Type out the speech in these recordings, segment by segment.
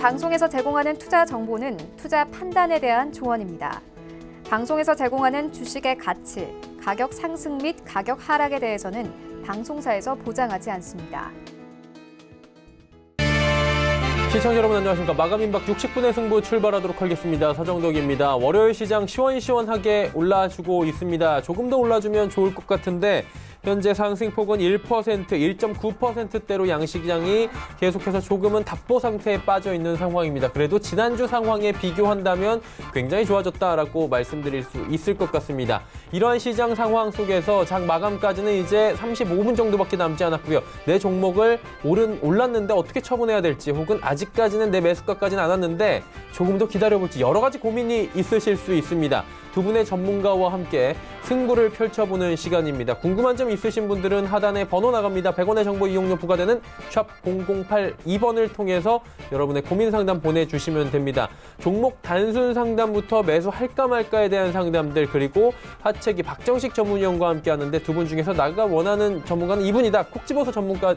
방송에서 제공하는 투자 정보는 투자 판단에 대한 조언입니다. 방송에서 제공하는 주식의 가치, 가격 상승 및 가격 하락에 대해서는 방송사에서 보장하지 않습니다. 시청자 여러분 안녕하십니까. 마감 임박 60분의 승부 출발하도록 하겠습니다. 서정덕입니다. 월요일 시장 시원시원하게 올라주고 있습니다. 조금 더 올라주면 좋을 것 같은데 현재 상승폭은 1%, 1.9%대로 양시장이 계속해서 조금은 답보 상태에 빠져 있는 상황입니다. 그래도 지난주 상황에 비교한다면 굉장히 좋아졌다라고 말씀드릴 수 있을 것 같습니다. 이러한 시장 상황 속에서 장 마감까지는 이제 35분 정도밖에 남지 않았고요. 내 종목을 올랐는데 어떻게 처분해야 될지 혹은 아직까지는 내 매수가까지는 안 왔는데 조금 더 기다려볼지 여러 가지 고민이 있으실 수 있습니다. 두 분의 전문가와 함께 승부를 펼쳐보는 시간입니다. 궁금한 점 있으신 분들은 하단에 번호 나갑니다. 100원의 정보 이용료 부과되는 샵 0082번을 통해서 여러분의 고민 상담 보내주시면 됩니다. 종목 단순 상담부터 매수할까 말까에 대한 상담들 그리고 하체기 박정식 전문위원과 함께 하는데 두 분 중에서 나가 원하는 전문가는 이분이다. 콕 집어서 전문가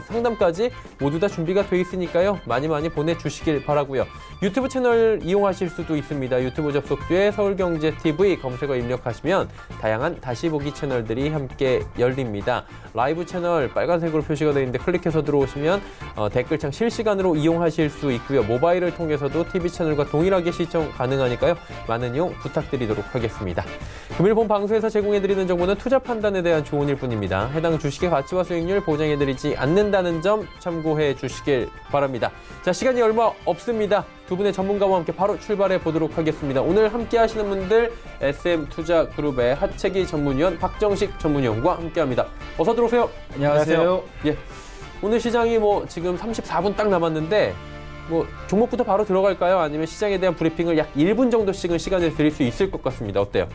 상담까지 모두 다 준비가 돼 있으니까요. 많이 보내주시길 바라고요. 유튜브 채널 이용하실 수도 있습니다. 유튜브 접속 뒤에 서울경제TV 검색어 입력하시면 다양한 다시 보기 채널들이 함께 열립니다. 라이브 채널 빨간색으로 표시가 되어 있는데 클릭해서 들어오시면 댓글창 실시간으로 이용하실 수 있고요. 모바일을 통해서도 TV 채널과 동일하게 시청 가능하니까요. 많은 이용 부탁드리도록 하겠습니다. 금일 본 방송에서 제공해드리는 정보는 투자 판단에 대한 조언일 뿐입니다. 해당 주식의 가치와 수익률 보장해드리지 않는다는 점 참고해 주시길 바랍니다. 자, 시간이 얼마 없습니다. 두 분의 전문가와 함께 바로 출발해 보도록 하겠습니다. 오늘 함께 하시는 분들 SM투자그룹의 하체기 전문위원 박정식 전문위원과 함께합니다. 어서 들어오세요. 안녕하세요. 예, 오늘 시장이 지금 34분 딱 남았는데 종목부터 바로 들어갈까요? 아니면 시장에 대한 브리핑을 약 1분 정도씩은 시간을 드릴 수 있을 것 같습니다. 어때요?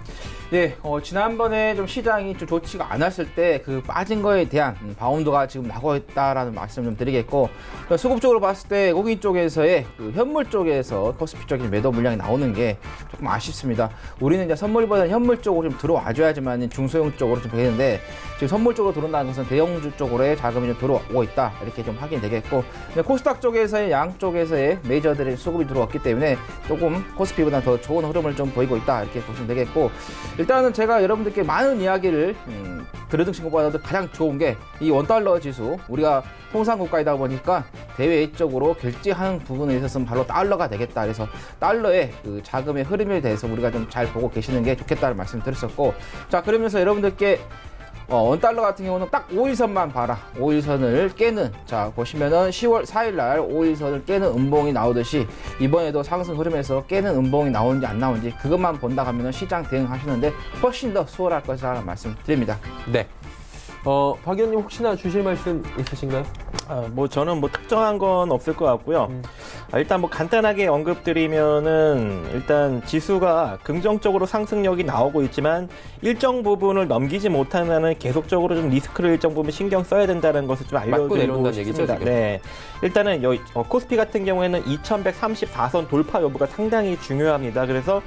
네, 지난번에 좀 시장이 좀 좋지가 않았을 때 그 빠진 거에 대한 바운드가 지금 나고 있다라는 말씀 좀 드리겠고, 수급적으로 봤을 때 고객 쪽에서의 그 현물 쪽에서 코스피 쪽에 매도 물량이 나오는 게 조금 아쉽습니다. 우리는 이제 선물보다는 현물 쪽으로 좀 들어와줘야지만 중소형 쪽으로 좀 되는데 지금 선물 쪽으로 들어온다는 것은 대형주 쪽으로의 자금이 좀 들어오고 있다 이렇게 좀 확인이 되겠고, 코스닥 쪽에서의 양쪽에서의 메이저들의 수급이 들어왔기 때문에 조금 코스피보다 더 좋은 흐름을 좀 보이고 있다 이렇게 보시면 되겠고, 일단은 제가 여러분들께 많은 이야기를 들으신 것보다도 가장 좋은 게 이 원달러 지수, 우리가 통상국가이다 보니까 대외적으로 결제하는 부분에 있어서는 바로 달러가 되겠다. 그래서 달러의 그 자금의 흐름에 대해서 우리가 좀 잘 보고 계시는 게 좋겠다는 말씀을 드렸었고, 자, 그러면서 여러분들께 원달러 같은 경우는 딱 5일선만 봐라. 5일선을 깨는, 자, 보시면은 10월 4일날 5일선을 깨는 음봉이 나오듯이 이번에도 상승 흐름에서 깨는 음봉이 나오는지 안 나오는지 그것만 본다 하면은 시장 대응하시는데 훨씬 더 수월할 것이라는 말씀 드립니다. 네. 박 의원님 혹시나 주실 말씀 있으신가요? 저는 특정한 건 없을 것 같고요. 일단 간단하게 언급드리면은 일단 지수가 긍정적으로 상승력이 나오고 있지만 일정 부분을 넘기지 못하면은 계속적으로 좀 리스크를 일정 부분 신경 써야 된다는 것을 좀 알려드리고 싶습니다. 네. 일단은 코스피 같은 경우에는 2134선 돌파 여부가 상당히 중요합니다. 그래서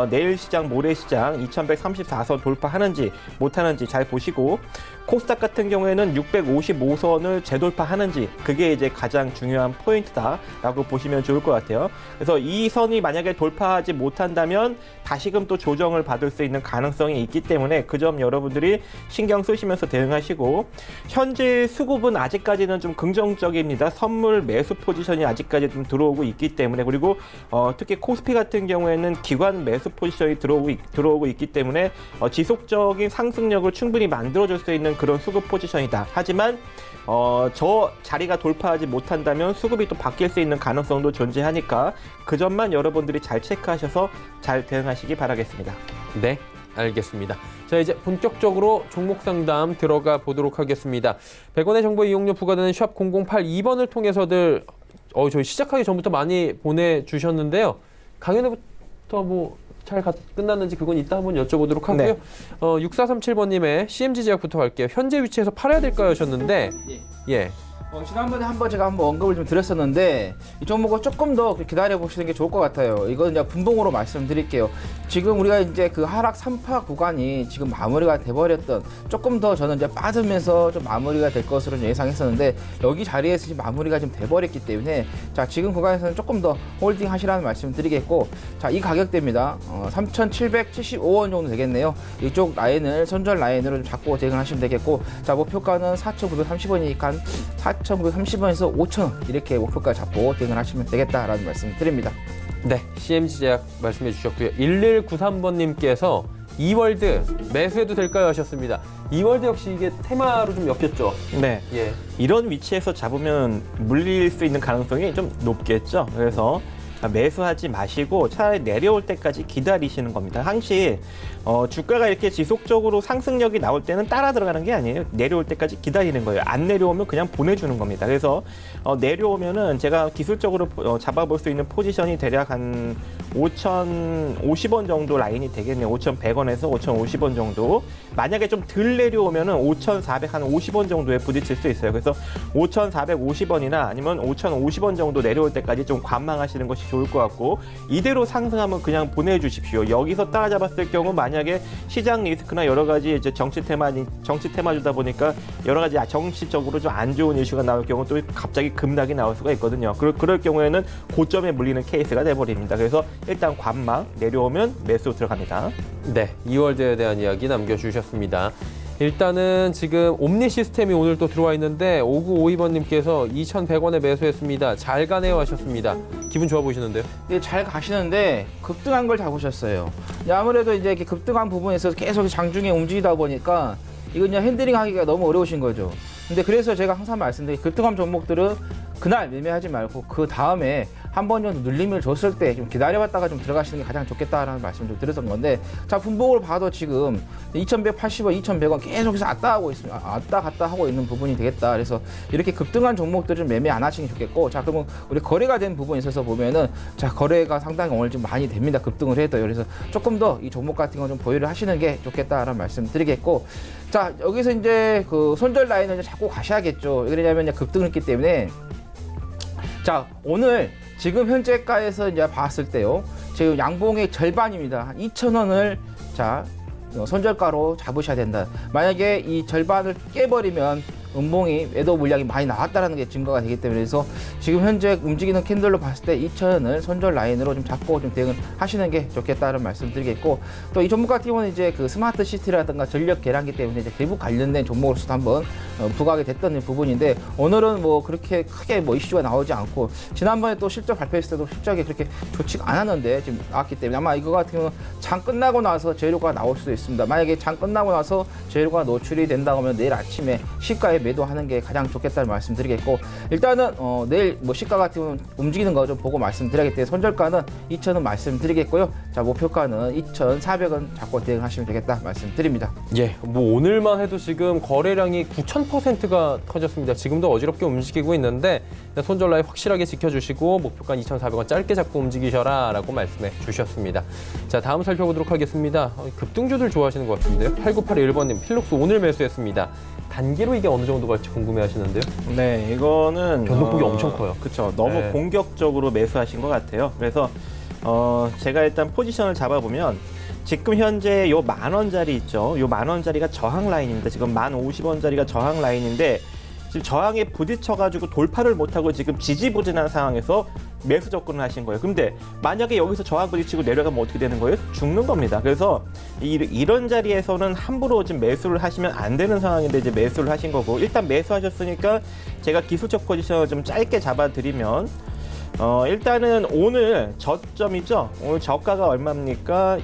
내일 시장, 모레 시장 2134선 돌파하는지 못하는지 잘 보시고, 코스닥 같은 경우에는 655선을 재돌파하는지 그게 이제 가장 중요한 포인트다라고 보시면 좋을 것 같아요. 그래서 이 선이 만약에 돌파하지 못한다면 다시금 또 조정을 받을 수 있는 가능성이 있기 때문에 그 점 여러분들이 신경 쓰시면서 대응하시고, 현재 수급은 아직까지는 좀 긍정적입니다. 선물 매수 포지션이 아직까지 좀 들어오고 있기 때문에, 그리고 특히 코스피 같은 경우에는 기관 매수 포지션이 들어오고 있기 때문에 지속적인 상승력을 충분히 만들어줄 수 있는 그런 수급 포지션이다. 하지만 저 자리가 돌파하지 못한다면 수급이 또 바뀔 수 있는 가능성도 존재하니까 그 점만 여러분들이 잘 체크하셔서 잘 대응하시기 바라겠습니다. 네, 알겠습니다. 자, 이제 본격적으로 종목 상담 들어가 보도록 하겠습니다. 100원의 정보 이용료 부과되는 샵 0082번을 통해서들 저희 시작하기 전부터 많이 보내주셨는데요. 강연회부터 잘 끝났는지 그건 이따 한번 여쭤보도록 하고요. 네. 6437번님의 CMG 제약부터 갈게요. 현재 위치에서 팔아야 될까요 하셨는데, 예. 지난번에 한번 제가 언급을 좀 드렸었는데 이 종목을 조금 더 기다려 보시는 게 좋을 것 같아요. 이건 이제 분봉으로 말씀드릴게요. 지금 우리가 이제 그 하락 3파 구간이 지금 마무리가 돼버렸던 조금 더 저는 이제 빠지면서 좀 마무리가 될 것으로 예상했었는데 여기 자리에서 지금 마무리가 좀 돼버렸기 때문에 자 지금 구간에서는 조금 더 홀딩 하시라는 말씀드리겠고 자 이 가격대입니다. 3,775원 정도 되겠네요. 이쪽 라인을 손절 라인으로 좀 잡고 대응하시면 되겠고 자 목표가는 4,930원이니까 4,930원에서 5,000원 이렇게 목표가를 잡고 대응을 하시면 되겠다라는 말씀 드립니다. 네, CMG 제약 말씀해 주셨고요. 1193번님께서 이월드 매수해도 될까요 하셨습니다. 이월드 역시 이게 테마로 좀 엮였죠. 네. 예. 이런 위치에서 잡으면 물릴 수 있는 가능성이 좀 높겠죠. 그래서 매수하지 마시고 차라리 내려올 때까지 기다리시는 겁니다. 항시 주가가 이렇게 지속적으로 상승력이 나올 때는 따라 들어가는 게 아니에요. 내려올 때까지 기다리는 거예요. 안 내려오면 그냥 보내주는 겁니다. 그래서 내려오면은 제가 기술적으로 잡아볼 수 있는 포지션이 대략 한 5,050원 정도 라인이 되겠네요. 5,100원에서 5,050원 정도. 만약에 좀 덜 내려오면은 5,450원 정도에 부딪힐 수 있어요. 그래서 5,450원이나 아니면 5,050원 정도 내려올 때까지 좀 관망하시는 것이 좋을 것 같고 이대로 상승하면 그냥 보내주십시오. 여기서 따라잡았을 경우 만약에 시장 리스크나 여러 가지 이제 정치 테마주다 보니까 여러 가지 정치적으로 좀 안 좋은 이슈가 나올 경우 또 갑자기 급락이 나올 수가 있거든요. 그럴 경우에는 고점에 물리는 케이스가 돼버립니다. 그래서 일단 관망 내려오면 매수 들어갑니다. 네, 이월드에 대한 이야기 남겨주셨습니다. 일단은 지금 옴니 시스템이 오늘 또 들어와 있는데 5952번님께서 2,100원에 매수했습니다. 잘 가네요 하셨습니다. 기분 좋아 보이시는데요? 네, 잘 가시는데 급등한 걸 잡으셨어요. 아무래도 이제 이렇게 급등한 부분에서 계속 장중에 움직이다 보니까 이건 그냥 핸들링 하기가 너무 어려우신 거죠. 근데 그래서 제가 항상 말씀드린 급등한 종목들은 그날 매매하지 말고 그 다음에 한 번 정도 눌림을 줬을 때 좀 기다려봤다가 좀 들어가시는 게 가장 좋겠다라는 말씀 좀 드렸던 건데 자 분봉으로 봐도 지금 2,180원, 2,100원 계속해서 왔다 갔다 하고 있는 부분이 되겠다. 그래서 이렇게 급등한 종목들 좀 매매 안 하시는 게 좋겠고 자 그러면 우리 거래가 된 부분에 있어서 보면은 자 거래가 상당히 오늘 좀 많이 됩니다. 급등을 해도요. 그래서 조금 더 이 종목 같은 거 좀 보유를 하시는 게 좋겠다라는 말씀 드리겠고 자 여기서 이제 그 손절 라인을 잡고 가셔야겠죠. 왜 그러냐면 급등을 했기 때문에 자 오늘 지금 현재가에서 이제 봤을 때요. 지금 양봉의 절반입니다. 한 2,000원을 자 손절가로 잡으셔야 된다. 만약에 이 절반을 깨버리면 음봉이 매도 물량이 많이 나왔다는 게 증거가 되기 때문에 그래서 지금 현재 움직이는 캔들로 봤을 때 2,000원을 손절 라인으로 좀 잡고 좀 대응을 하시는 게 좋겠다는 말씀드리겠고 또 이 종목 같은 경우는 이제 그 스마트 시티라든가 전력 계량기 때문에 이제 대북 관련된 종목으로서도 한번 부각이 됐던 부분인데 오늘은 뭐 그렇게 크게 뭐 이슈가 나오지 않고 지난번에 또 실적 발표했을 때도 실적이 그렇게 좋지가 않았는데 지금 나왔기 때문에 아마 이거 같은 경우는 장 끝나고 나서 재료가 나올 수도 있습니다. 만약에 장 끝나고 나서 재료가 노출이 된다고 하면 내일 아침에 시가에 매도하는 게 가장 좋겠다는 말씀드리겠고 일단은 내일 뭐 시가 같은 경우는 움직이는 거 좀 보고 말씀드리기 때문에 손절가는 2,000원 말씀드리겠고요. 자 목표가는 2,400원 잡고 대응하시면 되겠다 말씀드립니다. 예, 뭐 오늘만 해도 지금 거래량이 9,000%가 터졌습니다. 지금도 어지럽게 움직이고 있는데 손절 라인 확실하게 지켜주시고 목표가 2,400원 짧게 잡고 움직이셔라라고 말씀해 주셨습니다. 자 다음 살펴보도록 하겠습니다. 급등주들 좋아하시는 것 같은데요. 8981번님 필록스 오늘 매수했습니다. 단기로 이게 어느 정도 갈지 궁금해하시는데요. 네, 이거는 변동폭이 엄청 커요. 그렇죠. 너무 네. 공격적으로 매수하신 것 같아요. 그래서 제가 일단 포지션을 잡아보면 지금 현재 요 10,000원짜리 있죠. 요 10,000원짜리가 저항 라인입니다. 지금 10,050원짜리가 저항 라인인데 지금 저항에 부딪혀가지고 돌파를 못하고 지금 지지부진한 상황에서 매수 접근을 하신 거예요. 근데 만약에 여기서 저항 부딪히고 내려가면 어떻게 되는 거예요? 죽는 겁니다. 그래서 이런 자리에서는 함부로 지금 매수를 하시면 안 되는 상황인데 이제 매수를 하신 거고 일단 매수하셨으니까 제가 기술적 포지션을 좀 짧게 잡아드리면 일단은 오늘 저점이죠. 오늘 저가가 얼마입니까?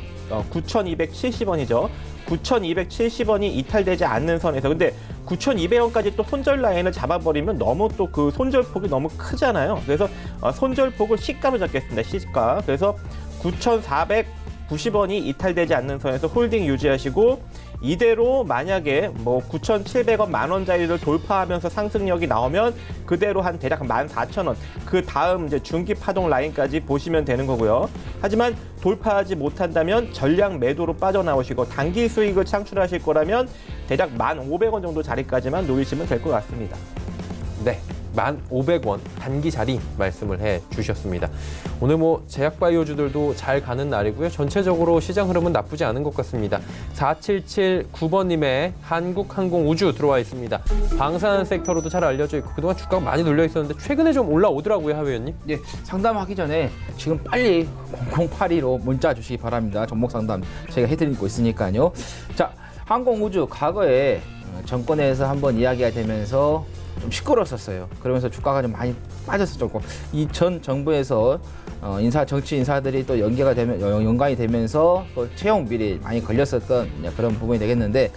9,270원이죠. 9,270원이 이탈되지 않는 선에서 근데 9,200원까지 또 손절 라인을 잡아버리면 너무 또 그 손절폭이 너무 크잖아요. 그래서 손절폭을 시가로 잡겠습니다. 시가. 그래서 9,490원이 이탈되지 않는 선에서 홀딩 유지하시고 이대로 만약에 뭐 9,700원 만원짜리를 돌파하면서 상승력이 나오면 그대로 한 대략 14,000원 그 다음 이제 중기 파동 라인까지 보시면 되는 거고요. 하지만 돌파하지 못한다면 전량 매도로 빠져나오시고 단기 수익을 창출하실 거라면 대략 1,500원 정도 자리까지만 노리시면 될 것 같습니다. 네, 1,500원 단기 자리 말씀을 해 주셨습니다. 오늘 뭐 제약바이오주들도 잘 가는 날이고요. 전체적으로 시장 흐름은 나쁘지 않은 것 같습니다. 4779번님의 한국항공우주 들어와 있습니다. 방산 섹터로도 잘 알려져 있고 그동안 주가가 많이 눌려 있었는데 최근에 좀 올라오더라고요, 하 의원님. 예, 상담하기 전에 지금 빨리 0082로 문자 주시기 바랍니다. 종목 상담 저희가 해드리고 있으니까요. 자, 항공우주 과거에 정권에서 한번 이야기가 되면서 좀 시끄러웠었어요. 그러면서 주가가 좀 많이 빠졌었고 이 전 정부에서 정치 인사들이 또 연관이 되면서 또 채용 비리 많이 걸렸었던 그런 부분이 되겠는데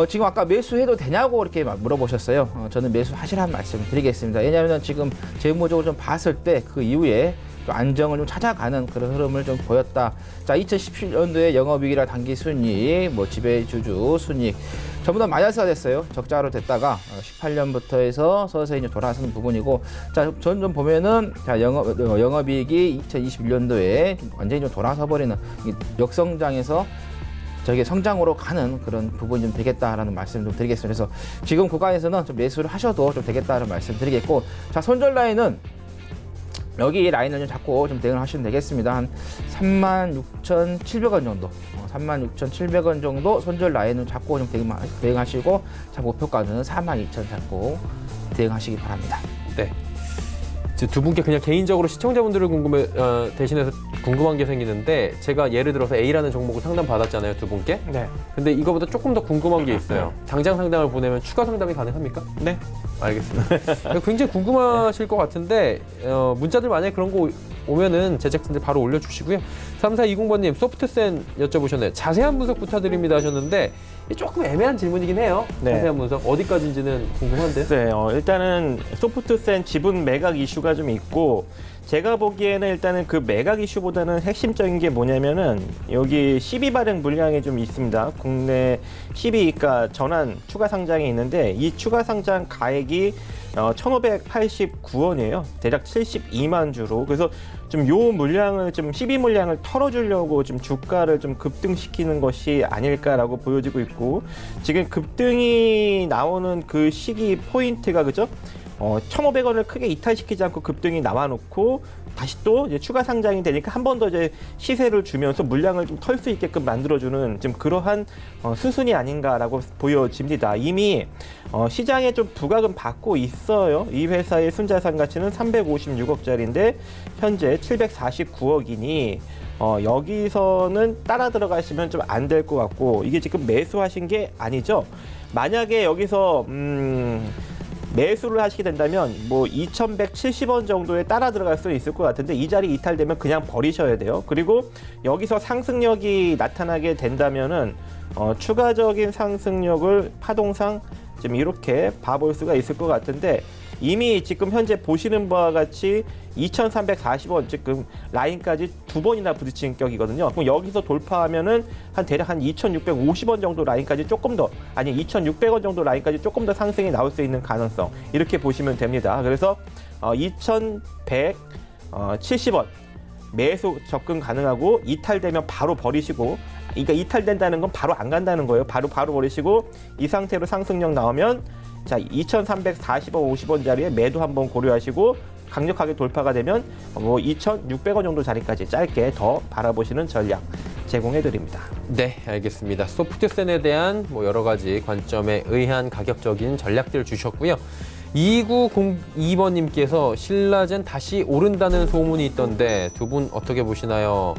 지금 아까 매수해도 되냐고 이렇게 물어보셨어요. 저는 매수하시라는 말씀 드리겠습니다. 왜냐하면 지금 재무적으로 좀 봤을 때 그 이후에 또 안정을 좀 찾아가는 그런 흐름을 좀 보였다. 자, 2017년도에 영업이익이나 단기 순이익, 뭐 지배주주 순이익 전부 다 마이너스가 됐어요. 적자로 됐다가 18년부터 해서 서서히 이제 돌아서는 부분이고, 자, 전 좀 보면은 자 영업이익이 2021년도에 완전히 좀 돌아서 버리는 역성장에서 저게 성장으로 가는 그런 부분이 좀 되겠다라는 말씀 좀 드리겠습니다. 그래서 지금 구간에서는 좀 매수를 하셔도 좀 되겠다는 말씀 드리겠고, 자, 손절 라인은 여기 라인을 좀 잡고 좀 대응을 하시면 되겠습니다. 한 36,700원 정도, 36,700원 정도 손절 라인을 잡고 좀 대응하시고, 자, 목표가는 42,000 잡고 대응하시기 바랍니다. 네. 두 분께 그냥 개인적으로 시청자분들을 대신해서 궁금한 게 생기는데, 제가 예를 들어서 A라는 종목을 상담 받았잖아요, 두 분께. 네. 근데 이거보다 조금 더 궁금한 게 있어요. 장장 상담을 보내면 추가 상담이 가능합니까? 네. 알겠습니다. 굉장히 궁금하실 것 같은데 문자들 만약에 그런 거 오면은 제작진들 바로 올려주시고요. 3420번님 소프트센 여쭤보셨네요. 자세한 분석 부탁드립니다 하셨는데 조금 애매한 질문이긴 해요. 네. 자세한 분석 어디까지인지는 궁금한데요. 네, 일단은 소프트센 지분 매각 이슈가 좀 있고, 제가 보기에는 일단은 그 매각 이슈보다는 핵심적인 게 뭐냐면은 여기 12 발행 물량이 좀 있습니다. 국내 12가 전환 추가 상장이 있는데 이 추가 상장 가액이 1,589원이에요. 대략 72만 주로. 그래서 좀 요 물량을 좀 12 물량을 털어주려고 좀 주가를 좀 급등시키는 것이 아닐까라고 보여지고 있고, 지금 급등이 나오는 그 시기 포인트가 그죠? 1,500원을 크게 이탈시키지 않고 급등이 나와놓고 다시 또 이제 추가 상장이 되니까 한 번 더 이제 시세를 주면서 물량을 좀 털 수 있게끔 만들어주는 좀 그러한 수순이 아닌가라고 보여집니다. 이미 시장에 좀 부각은 받고 있어요. 이 회사의 순자산 가치는 356억짜리인데 현재 749억이니 여기서는 따라 들어가시면 좀 안 될 것 같고, 이게 지금 매수하신 게 아니죠. 만약에 여기서 매수를 하시게 된다면 뭐 2,170원 정도에 따라 들어갈 수 있을 것 같은데 이 자리 이탈되면 그냥 버리셔야 돼요. 그리고 여기서 상승력이 나타나게 된다면은 추가적인 상승력을 파동상 좀 이렇게 봐볼 수가 있을 것 같은데, 이미 지금 현재 보시는 바와 같이 2,340원 지금 라인까지 두 번이나 부딪힌 격이거든요. 그럼 여기서 돌파하면은 대략 한 2,650원 정도 라인까지 조금 더, 아니 2,600원 정도 라인까지 조금 더 상승이 나올 수 있는 가능성, 이렇게 보시면 됩니다. 그래서 2,170원 매수 접근 가능하고, 이탈되면 바로 버리시고, 그러니까 이탈된다는 건 바로 안 간다는 거예요. 바로 버리시고, 이 상태로 상승력 나오면 자 2,340원 50원짜리에 매도 한번 고려하시고, 강력하게 돌파가 되면 뭐 2,600원 정도 자리까지 짧게 더 바라보시는 전략 제공해드립니다. 네, 알겠습니다. 소프트센에 대한 뭐 여러 가지 관점에 의한 가격적인 전략들 주셨고요. 2902번님께서 신라젠 다시 오른다는 소문이 있던데 두 분 어떻게 보시나요?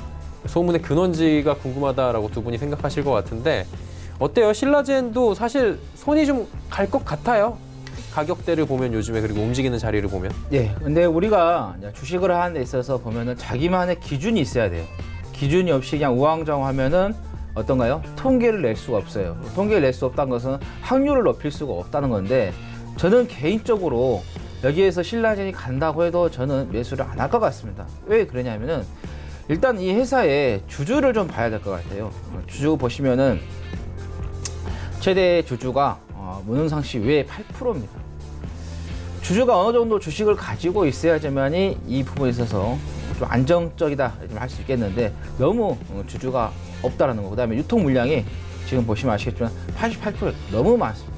소문의 근원지가 궁금하다라고 두 분이 생각하실 것 같은데 어때요? 신라젠도 사실 손이 좀 갈 것 같아요. 가격대를 보면 요즘에, 그리고 움직이는 자리를 보면. 예, 근데 우리가 주식을 하는 데 있어서 보면은 자기만의 기준이 있어야 돼요. 기준이 없이 그냥 우왕좌왕하면은 어떤가요? 통계를 낼 수가 없어요. 통계를 낼 수 없다는 것은 확률을 높일 수가 없다는 건데, 저는 개인적으로 여기에서 신라젠이 간다고 해도 저는 매수를 안 할 것 같습니다. 왜 그러냐면은 일단 이 회사의 주주를 좀 봐야 될 것 같아요. 주주 보시면은 최대 주주가 문흥상 씨 외에 8%입니다. 주주가 어느 정도 주식을 가지고 있어야지만이 이 부분에 있어서 좀 안정적이다 할 수 있겠는데, 너무 주주가 없다라는 거. 그다음에 유통 물량이 지금 보시면 아시겠지만 88% 너무 많습니다.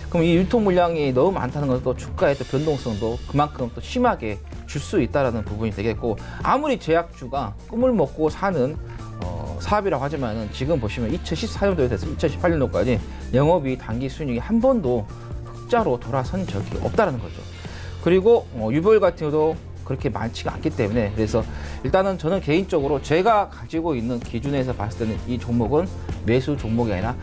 그럼 이 유통 물량이 너무 많다는 건 또 주가의 또 변동성도 그만큼 또 심하게 줄 수 있다라는 부분이 되겠고, 아무리 제약주가 꿈을 먹고 사는 사업이라고 하지만은 지금 보시면 2014년도에 돼서 2018년도까지 영업이 단기 순이익이 한 번도 흑자로 돌아선 적이 없다라는 거죠. 그리고 유보율 같은 경우도 그렇게 많지가 않기 때문에, 그래서 일단은 저는 개인적으로 제가 가지고 있는 기준에서 봤을 때는 이 종목은 매수 종목이 아니라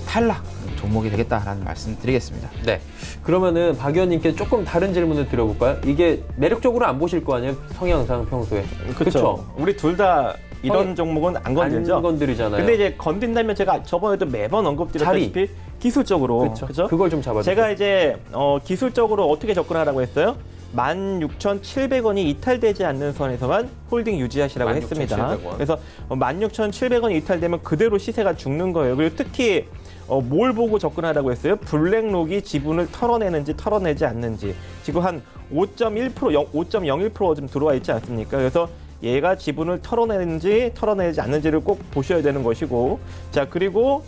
탈락 종목이 되겠다라는 말씀 드리겠습니다. 네. 그러면은 박 의원님께 조금 다른 질문을 드려볼까요? 이게 매력적으로 안 보실 거 아니에요? 성향상 평소에. 그렇죠. 우리 둘 다 이런 성에- 종목은 안 건들죠. 안 건드리잖아요. 근데 이제 건든다면 제가 저번에도 매번 언급드렸다시피 기술적으로 그렇죠. 그걸 좀 잡아주세요. 제가 이제 기술적으로 어떻게 접근하라고 했어요? 16,700원이 이탈되지 않는 선에서만 홀딩 유지하시라고 했습니다. 16,700원. 그래서 16,700원이 이탈되면 그대로 시세가 죽는 거예요. 그리고 특히 뭘 보고 접근하라고 했어요? 블랙록이 지분을 털어내는지 털어내지 않는지. 지금 한 5.1%, 5.01% 좀 들어와 있지 않습니까? 그래서 얘가 지분을 털어내는지 털어내지 않는지를 꼭 보셔야 되는 것이고, 자, 그리고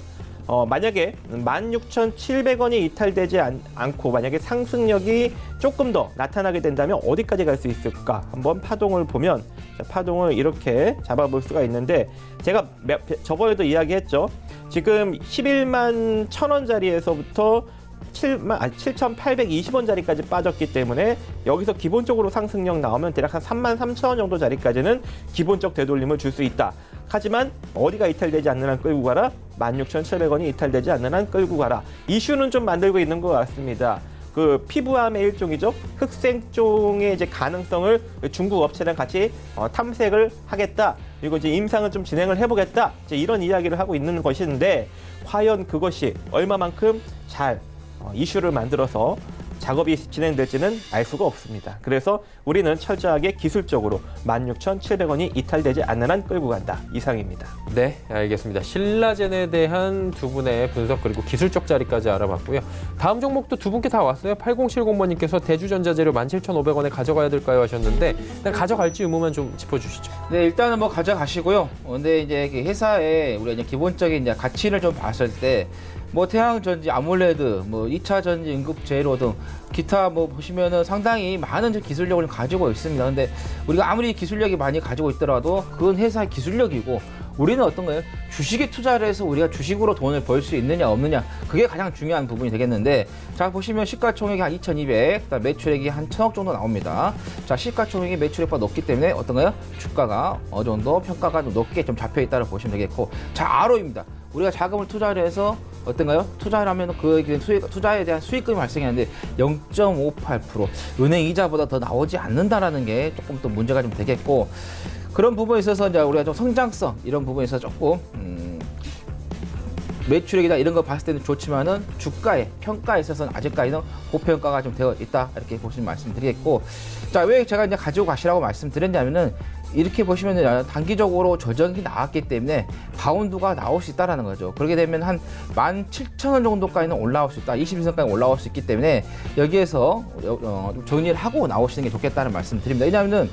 만약에 16,700원이 이탈되지 않고 만약에 상승력이 조금 더 나타나게 된다면 어디까지 갈 수 있을까? 한번 파동을 보면, 자, 파동을 이렇게 잡아볼 수가 있는데, 제가 저번에도 이야기했죠. 지금 11만 1,000원짜리에서부터 7,820원짜리까지 빠졌기 때문에 여기서 기본적으로 상승력 나오면 대략 한 33,000원 정도 자리까지는 기본적 되돌림을 줄 수 있다. 하지만 어디가 이탈되지 않는 한 끌고 가라? 16,700원이 이탈되지 않는 한 끌고 가라. 이슈는 좀 만들고 있는 것 같습니다. 그 피부암의 일종이죠. 흑생종의 이제 가능성을 중국 업체랑 같이 탐색을 하겠다. 그리고 이제 임상을 좀 진행을 해보겠다. 이제 이런 이야기를 하고 있는 것인데, 과연 그것이 얼마만큼 잘 이슈를 만들어서 작업이 진행될지는 알 수가 없습니다. 그래서 우리는 철저하게 기술적으로 16,700원이 이탈되지 않는 한 끌고 간다. 이상입니다. 네, 알겠습니다. 신라젠에 대한 두 분의 분석 그리고 기술적 자리까지 알아봤고요. 다음 종목도 두 분께 다 왔어요. 8070번님께서 대주전자재료 17,500원에 가져가야 될까요 하셨는데, 일단 가져갈지 의무만 좀 짚어주시죠. 네, 일단은 뭐 가져가시고요. 근데 이제 그 회사의 우리가 이제 기본적인 이제 가치를 좀 봤을 때, 뭐 태양전지, 아몰레드, 뭐 2차 전지 응급 재료 등 기타 뭐 보시면은 상당히 많은 기술력을 가지고 있습니다. 근데 우리가 아무리 기술력이 많이 가지고 있더라도 그건 회사의 기술력이고, 우리는 어떤 거예요? 주식에 투자를 해서 우리가 주식으로 돈을 벌 수 있느냐 없느냐, 그게 가장 중요한 부분이 되겠는데, 자 보시면 시가총액이 한 2,200, 그다음 매출액이 한 1,000억 정도 나옵니다. 자, 시가총액이 매출액보다 높기 때문에 어떤 거예요? 주가가 어느 정도 평가가 좀 높게 좀 잡혀 있다고 보시면 되겠고, 자 ROE입니다. 우리가 자금을 투자를 해서 어떤가요? 투자를 하면 투자에 대한 수익금이 발생하는데 0.58%, 은행 이자보다 더 나오지 않는다라는 게 조금 또 문제가 좀 되겠고, 그런 부분에 있어서 이제 우리가 좀 성장성 이런 부분에 있어서 조금 매출액이다 이런 거 봤을 때는 좋지만은 주가의 평가에 있어서는 아직까지는 고평가가 좀 되어 있다, 이렇게 보시면 말씀드리겠고, 자, 왜 제가 이제 가지고 가시라고 말씀드렸냐면은, 이렇게 보시면 단기적으로 조정이 나왔기 때문에 바운드가 나올 수 있다는 거죠. 그렇게 되면 한 17,000원 정도까지는 올라올 수 있다. 22선까지 올라올 수 있기 때문에 여기에서 정리를 하고 나오시는 게 좋겠다는 말씀 드립니다. 왜냐하면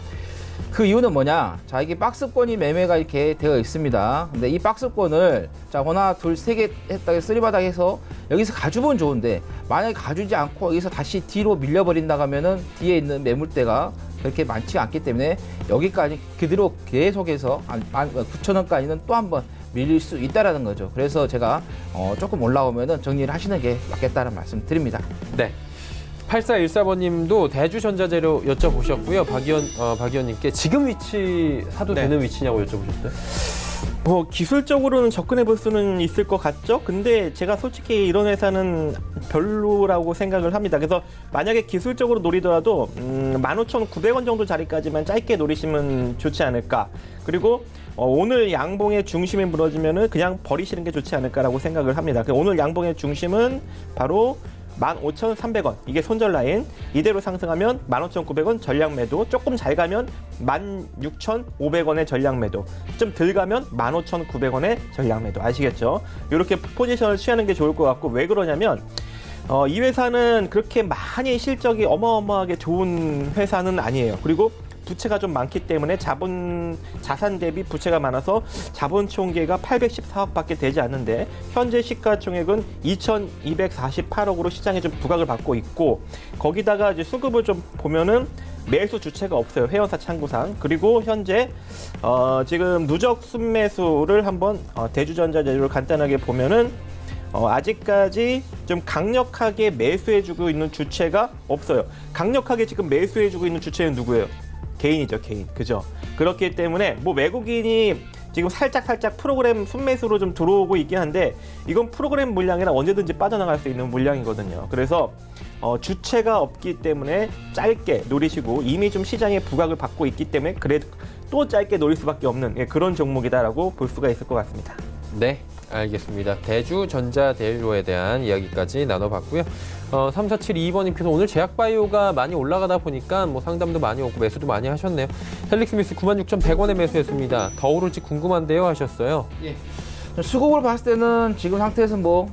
그 이유는 뭐냐? 자, 이게 박스권이 매매가 이렇게 되어 있습니다. 근데 이 박스권을 자, 하나, 둘, 세 개 했다, 쓰리바닥에서 여기서 가주면 좋은데, 만약에 가주지 않고 여기서 다시 뒤로 밀려버린다 하면은 뒤에 있는 매물대가 그렇게 많지가 않기 때문에 여기까지 그대로 계속해서 9,000원까지는 또 한번 밀릴 수 있다라는 거죠. 그래서 제가 조금 올라오면은 정리를 하시는 게 맞겠다는 말씀 드립니다. 네. 8414번님도 대주전자재료 여쭤보셨고요. 박 의원님께 지금 위치 사도 네. 되는 위치냐고 여쭤보셨어요. 뭐 기술적으로는 접근해 볼 수는 있을 것 같죠. 근데 제가 솔직히 이런 회사는 별로라고 생각을 합니다. 그래서 만약에 기술적으로 노리더라도 15,900원 정도 자리까지만 짧게 노리시면 좋지 않을까. 그리고 오늘 양봉의 중심이 무너지면은 그냥 버리시는 게 좋지 않을까라고 생각을 합니다. 오늘 양봉의 중심은 바로 15,300원, 이게 손절 라인. 이대로 상승하면 15,900원 전량 매도, 조금 잘 가면 16,500원의 전량 매도, 좀 덜 가면 15,900원의 전량 매도. 아시겠죠? 이렇게 포지션을 취하는 게 좋을 것 같고, 왜 그러냐면 이 회사는 그렇게 많이 실적이 어마어마하게 좋은 회사는 아니에요. 그리고 부채가 좀 많기 때문에 자산 대비 부채가 많아서 자본 총계가 814억밖에 되지 않는데 현재 시가총액은 2,248억으로 시장에 좀 부각을 받고 있고 거기다가 이제 수급을 좀 보면은 매수 주체가 없어요. 회원사 창구상. 그리고 현재 지금 누적 순매수를 한번 대주전자 재료를 간단하게 보면은 아직까지 좀 강력하게 매수해주고 있는 주체가 없어요. 강력하게 지금 매수해주고 있는 주체는 누구예요? 개인이죠, 개인. 그죠? 그렇기 때문에 뭐 외국인이 지금 살짝 프로그램 순매수로 좀 들어오고 있긴 한데 이건 프로그램 물량이라 언제든지 빠져나갈 수 있는 물량이거든요. 그래서 주체가 없기 때문에 짧게 노리시고 이미 좀 시장에 부각을 받고 있기 때문에 그래도 또 짧게 노릴 수밖에 없는 그런 종목이다라고 볼 수가 있을 것 같습니다. 네, 알겠습니다. 대주전자대료에 대한 이야기까지 나눠봤고요. 3472번님께서 오늘 제약바이오가 많이 올라가다 보니까 뭐 상담도 많이 오고 매수도 많이 하셨네요. 헬릭스미스 96,100원에 매수했습니다. 더 오를지 궁금한데요 하셨어요. 예. 수급을 봤을 때는 지금 상태에서 뭐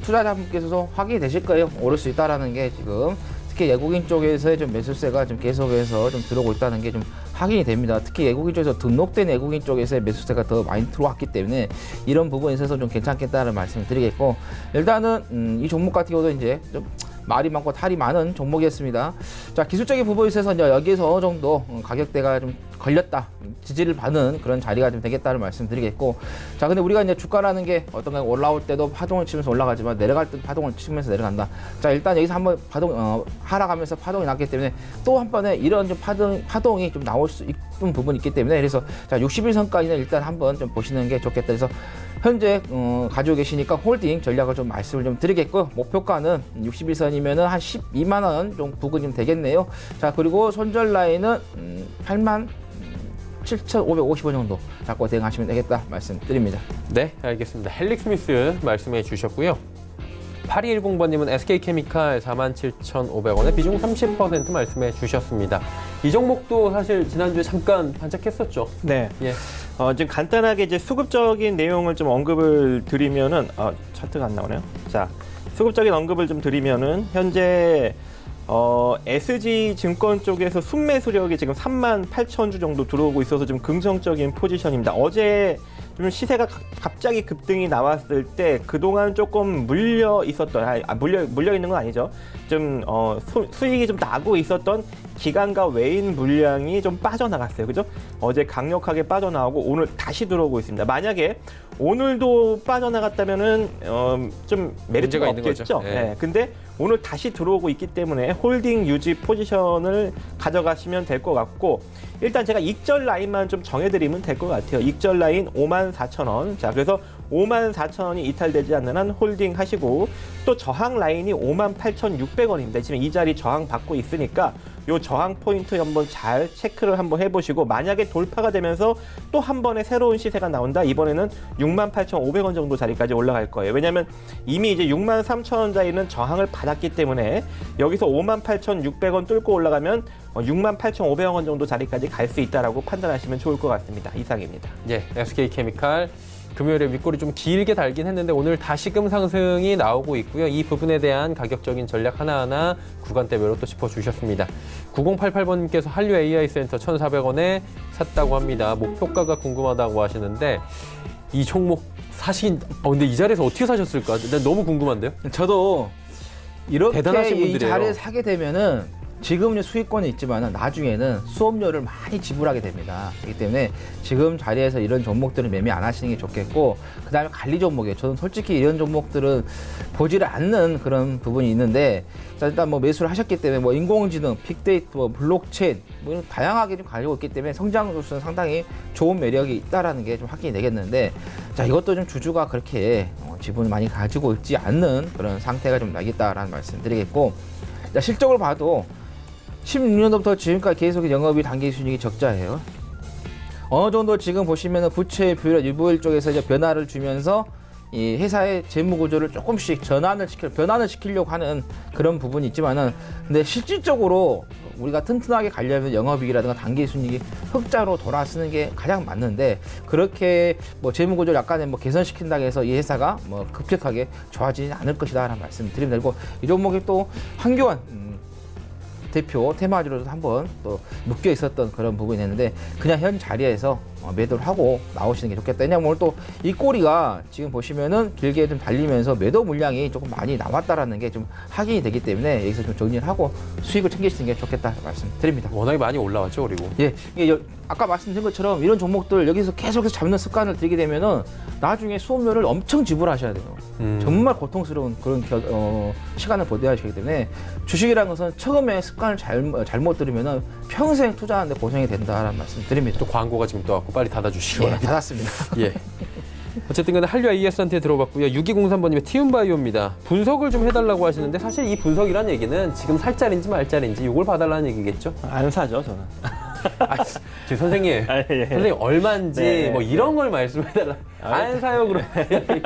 투자자분께서도 확인이 되실 거예요. 오를 수 있다라는 게 지금 특히 외국인 쪽에서의 좀 매수세가 좀 계속해서 좀 들어오고 있다는 게 좀 확인이 됩니다. 특히 외국인 쪽에서 등록된 외국인 쪽에서의 매수세가 더 많이 들어왔기 때문에 이런 부분에 있어서 좀 괜찮겠다는 말씀을 드리겠고 일단은 이 종목 같은 경우도 이제 좀 말이 많고 탈이 많은 종목이었습니다. 자, 기술적인 부분에 있어서 이제 여기에서 어느 정도 가격대가 좀 걸렸다, 지지를 받는 그런 자리가 좀 되겠다는 말씀드리겠고, 자, 근데 우리가 이제 주가라는 게 어떤가 올라올 때도 파동을 치면서 올라가지만 내려갈 때도 파동을 치면서 내려간다. 자, 일단 여기서 한번 파동 하락하면서 파동이 났기 때문에 또 한 번에 이런 좀 파동이 좀 나올 수 있는 부분이 있기 때문에 그래서 자 61선까지는 일단 한번 좀 보시는 게 좋겠다. 그래서 현재 가지고 계시니까 홀딩 전략을 좀 말씀을 좀 드리겠고요. 목표가는 61선이면은 한 12만 원 정도 부근이 좀 되겠네요. 자, 그리고 손절 라인은 87,550원 정도 잡고 대응하시면 되겠다 말씀드립니다. 네, 알겠습니다. 헬릭스미스 말씀해 주셨고요. 8210번님은 SK케미칼 47,500원에 비중 30% 말씀해 주셨습니다. 이 종목도 사실 지난주에 잠깐 반짝했었죠. 네. 예. 지금 간단하게 이제 수급적인 내용을 좀 언급을 드리면은 차트가 안 나오네요. 자, 수급적인 언급을 좀 드리면은 현재 SG증권 쪽에서 순매수력이 지금 38,000주 정도 들어오고 있어서 좀 긍정적인 포지션입니다. 어제 좀 시세가 갑자기 급등이 나왔을 때 그동안 조금 물려 있었던, 물려 있는 건 아니죠. 좀 수익이 좀 나고 있었던 기관과 외인 물량이 좀 빠져나갔어요. 그죠? 어제 강력하게 빠져나오고 오늘 다시 들어오고 있습니다. 만약에 오늘도 빠져나갔다면은 좀 메리트가 없겠죠. 네. 네. 근데 오늘 다시 들어오고 있기 때문에 홀딩 유지 포지션을 가져가시면 될 것 같고, 일단 제가 익절 라인만 좀 정해드리면 될 것 같아요. 익절 라인 54,000원. 자, 그래서 54,000원이 이탈되지 않는 한 홀딩 하시고, 또 저항 라인이 58,600원입니다. 지금 이 자리 저항 받고 있으니까 요 저항 포인트 한번 잘 체크를 한번 해보시고, 만약에 돌파가 되면서 또 한 번에 새로운 시세가 나온다. 이번에는 68,500원 정도 자리까지 올라갈 거예요. 왜냐하면 이미 이제 63,000원 자리는 저항을 받았기 때문에 여기서 58,600원 뚫고 올라가면 68,500원 정도 자리까지 갈 수 있다라고 판단하시면 좋을 것 같습니다. 이상입니다. 예, SK케미칼 금요일에 윗골이 좀 길게 달긴 했는데 오늘 다시금 상승이 나오고 있고요. 이 부분에 대한 가격적인 전략 하나하나 구간대별로 또 짚어주셨습니다. 9088번님께서 한류 AI센터 1,400원에 샀다고 합니다. 목표가가 궁금하다고 하시는데 이 종목 근데 이 자리에서 어떻게 사셨을까? 난 너무 궁금한데요. 저도 이렇게 대단하신 이 분들이에요. 자리에 사게 되면은 지금은 수익권이 있지만 나중에는 수업료를 많이 지불하게 됩니다. 그렇기 때문에 지금 자리에서 이런 종목들은 매매 안 하시는 게 좋겠고, 그 다음에 관리 종목이에요. 저는 솔직히 이런 종목들은 보지를 않는 그런 부분이 있는데, 자, 일단 뭐 매수를 하셨기 때문에 뭐 인공지능, 빅데이터, 블록체인 뭐 이런 다양하게 좀 가지고 있기 때문에 성장으로서는 상당히 좋은 매력이 있다라는 게 좀 확인이 되겠는데, 자, 이것도 좀 주주가 그렇게 지분을 많이 가지고 있지 않는 그런 상태가 좀 나겠다라는 말씀드리겠고, 자, 실적을 봐도 16년도부터 지금까지 계속 영업이 단기순이익이 적자예요. 어느 정도 지금 보시면은 부채 비율 유보율 쪽에서 이제 변화를 주면서 이 회사의 재무 구조를 조금씩 변환을 시키려고 하는 그런 부분이 있지만은, 근데 실질적으로 우리가 튼튼하게 가려면 영업이익이라든가 단기순이익이 흑자로 돌아서는 게 가장 맞는데, 그렇게 뭐 재무 구조를 약간의 뭐 개선시킨다고 해서 이 회사가 뭐 급격하게 좋아지지 않을 것이다라는 말씀을 드리면 되고, 이 종목이 또 한교원 대표 테마주로도 한번 또 묶여 있었던 그런 부분이 있는데 그냥 현 자리에서 매도를 하고 나오시는 게 좋겠다. 왜냐면 오늘 또 이 꼬리가 지금 보시면은 길게 좀 달리면서 매도 물량이 조금 많이 남았다라는 게 좀 확인이 되기 때문에 여기서 좀 정리를 하고 수익을 챙기시는 게 좋겠다 말씀드립니다. 워낙에 많이 올라왔죠, 그리고. 예, 이게 아까 말씀드린 것처럼 이런 종목들 여기서 계속해서 잡는 습관을 들이게 되면은 나중에 수업료를 엄청 지불하셔야 돼요. 정말 고통스러운 그런 시간을 보내야 하시기 때문에 주식이라는 것은 처음에 습관을 잘못 들이면은 평생 투자하는데 고생이 된다라는 말씀드립니다. 또 광고가 지금 또 왔고 빨리 닫아주시기 예, 바랍니다. 닫았습니다. 예. 어쨌든 간에 한류 AS한테 들어봤고요. 6203번님의 티움바이오입니다. 분석을 좀 해달라고 하시는데 사실 이 분석이란 얘기는 지금 살 자리인지 말 자리인지 이걸 봐달라는 얘기겠죠? 안 사죠, 저는. 저 선생님, 아, 예. 선생님 얼마인지 네, 뭐 이런 걸 말씀해달라. 안 사요 그러면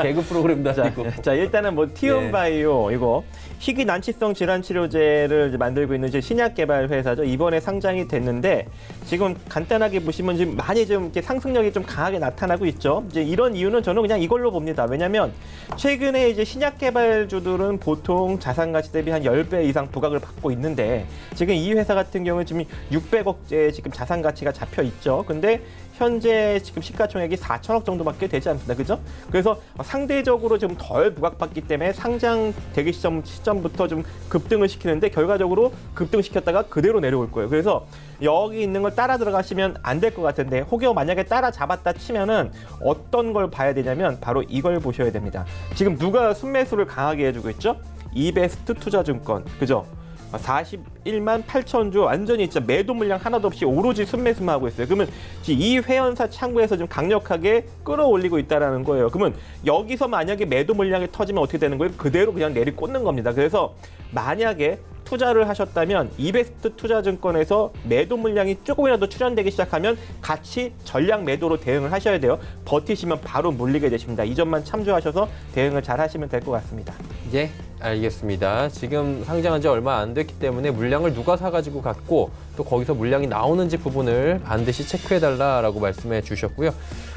개그 프로그램도 아니고. 자, 일단은 뭐 티움바이오 이거 희귀 난치성 질환 치료제를 이제 만들고 있는 이제 신약 개발 회사죠. 이번에 상장이 됐는데 지금 간단하게 보시면 지금 많이 좀 이렇게 상승력이 좀 강하게 나타나고 있죠. 이제 이런 이유는 저는 그냥 이걸로 봅니다. 왜냐하면 최근에 이제 신약 개발주들은 보통 자산 가치 대비 한 10배 이상 부각을 받고 있는데 지금 이 회사 같은 경우는 지금 600억째 지금 자산 가치가 잡혀 있죠. 근데 현재 지금 시가총액이 4천억 정도밖에 되지 않습니다. 그죠? 그래서 상대적으로 좀 덜 부각받기 때문에 상장 대기 시점부터 좀 급등을 시키는데 결과적으로 급등시켰다가 그대로 내려올 거예요. 그래서 여기 있는 걸 따라 들어가시면 안 될 것 같은데 혹여 만약에 따라 잡았다 치면은 어떤 걸 봐야 되냐면 바로 이걸 보셔야 됩니다. 지금 누가 순매수를 강하게 해주고 있죠? 이베스트 투자증권. 그죠? 41만 8천 주 완전히 진짜 매도 물량 하나도 없이 오로지 순매수만 하고 있어요. 그러면 이 회원사 창구에서 좀 강력하게 끌어올리고 있다라는 거예요. 그러면 여기서 만약에 매도 물량이 터지면 어떻게 되는 거예요? 그대로 그냥 내리꽂는 겁니다. 그래서 만약에 투자를 하셨다면 이베스트 투자증권에서 매도 물량이 조금이라도 출현되기 시작하면 같이 전량 매도로 대응을 하셔야 돼요. 버티시면 바로 물리게 되십니다. 이 점만 참조하셔서 대응을 잘 하시면 될 것 같습니다. 예, 알겠습니다. 지금 상장한 지 얼마 안 됐기 때문에 물량을 누가 사가지고 갔고 또 거기서 물량이 나오는지 부분을 반드시 체크해달라라고 말씀해 주셨고요.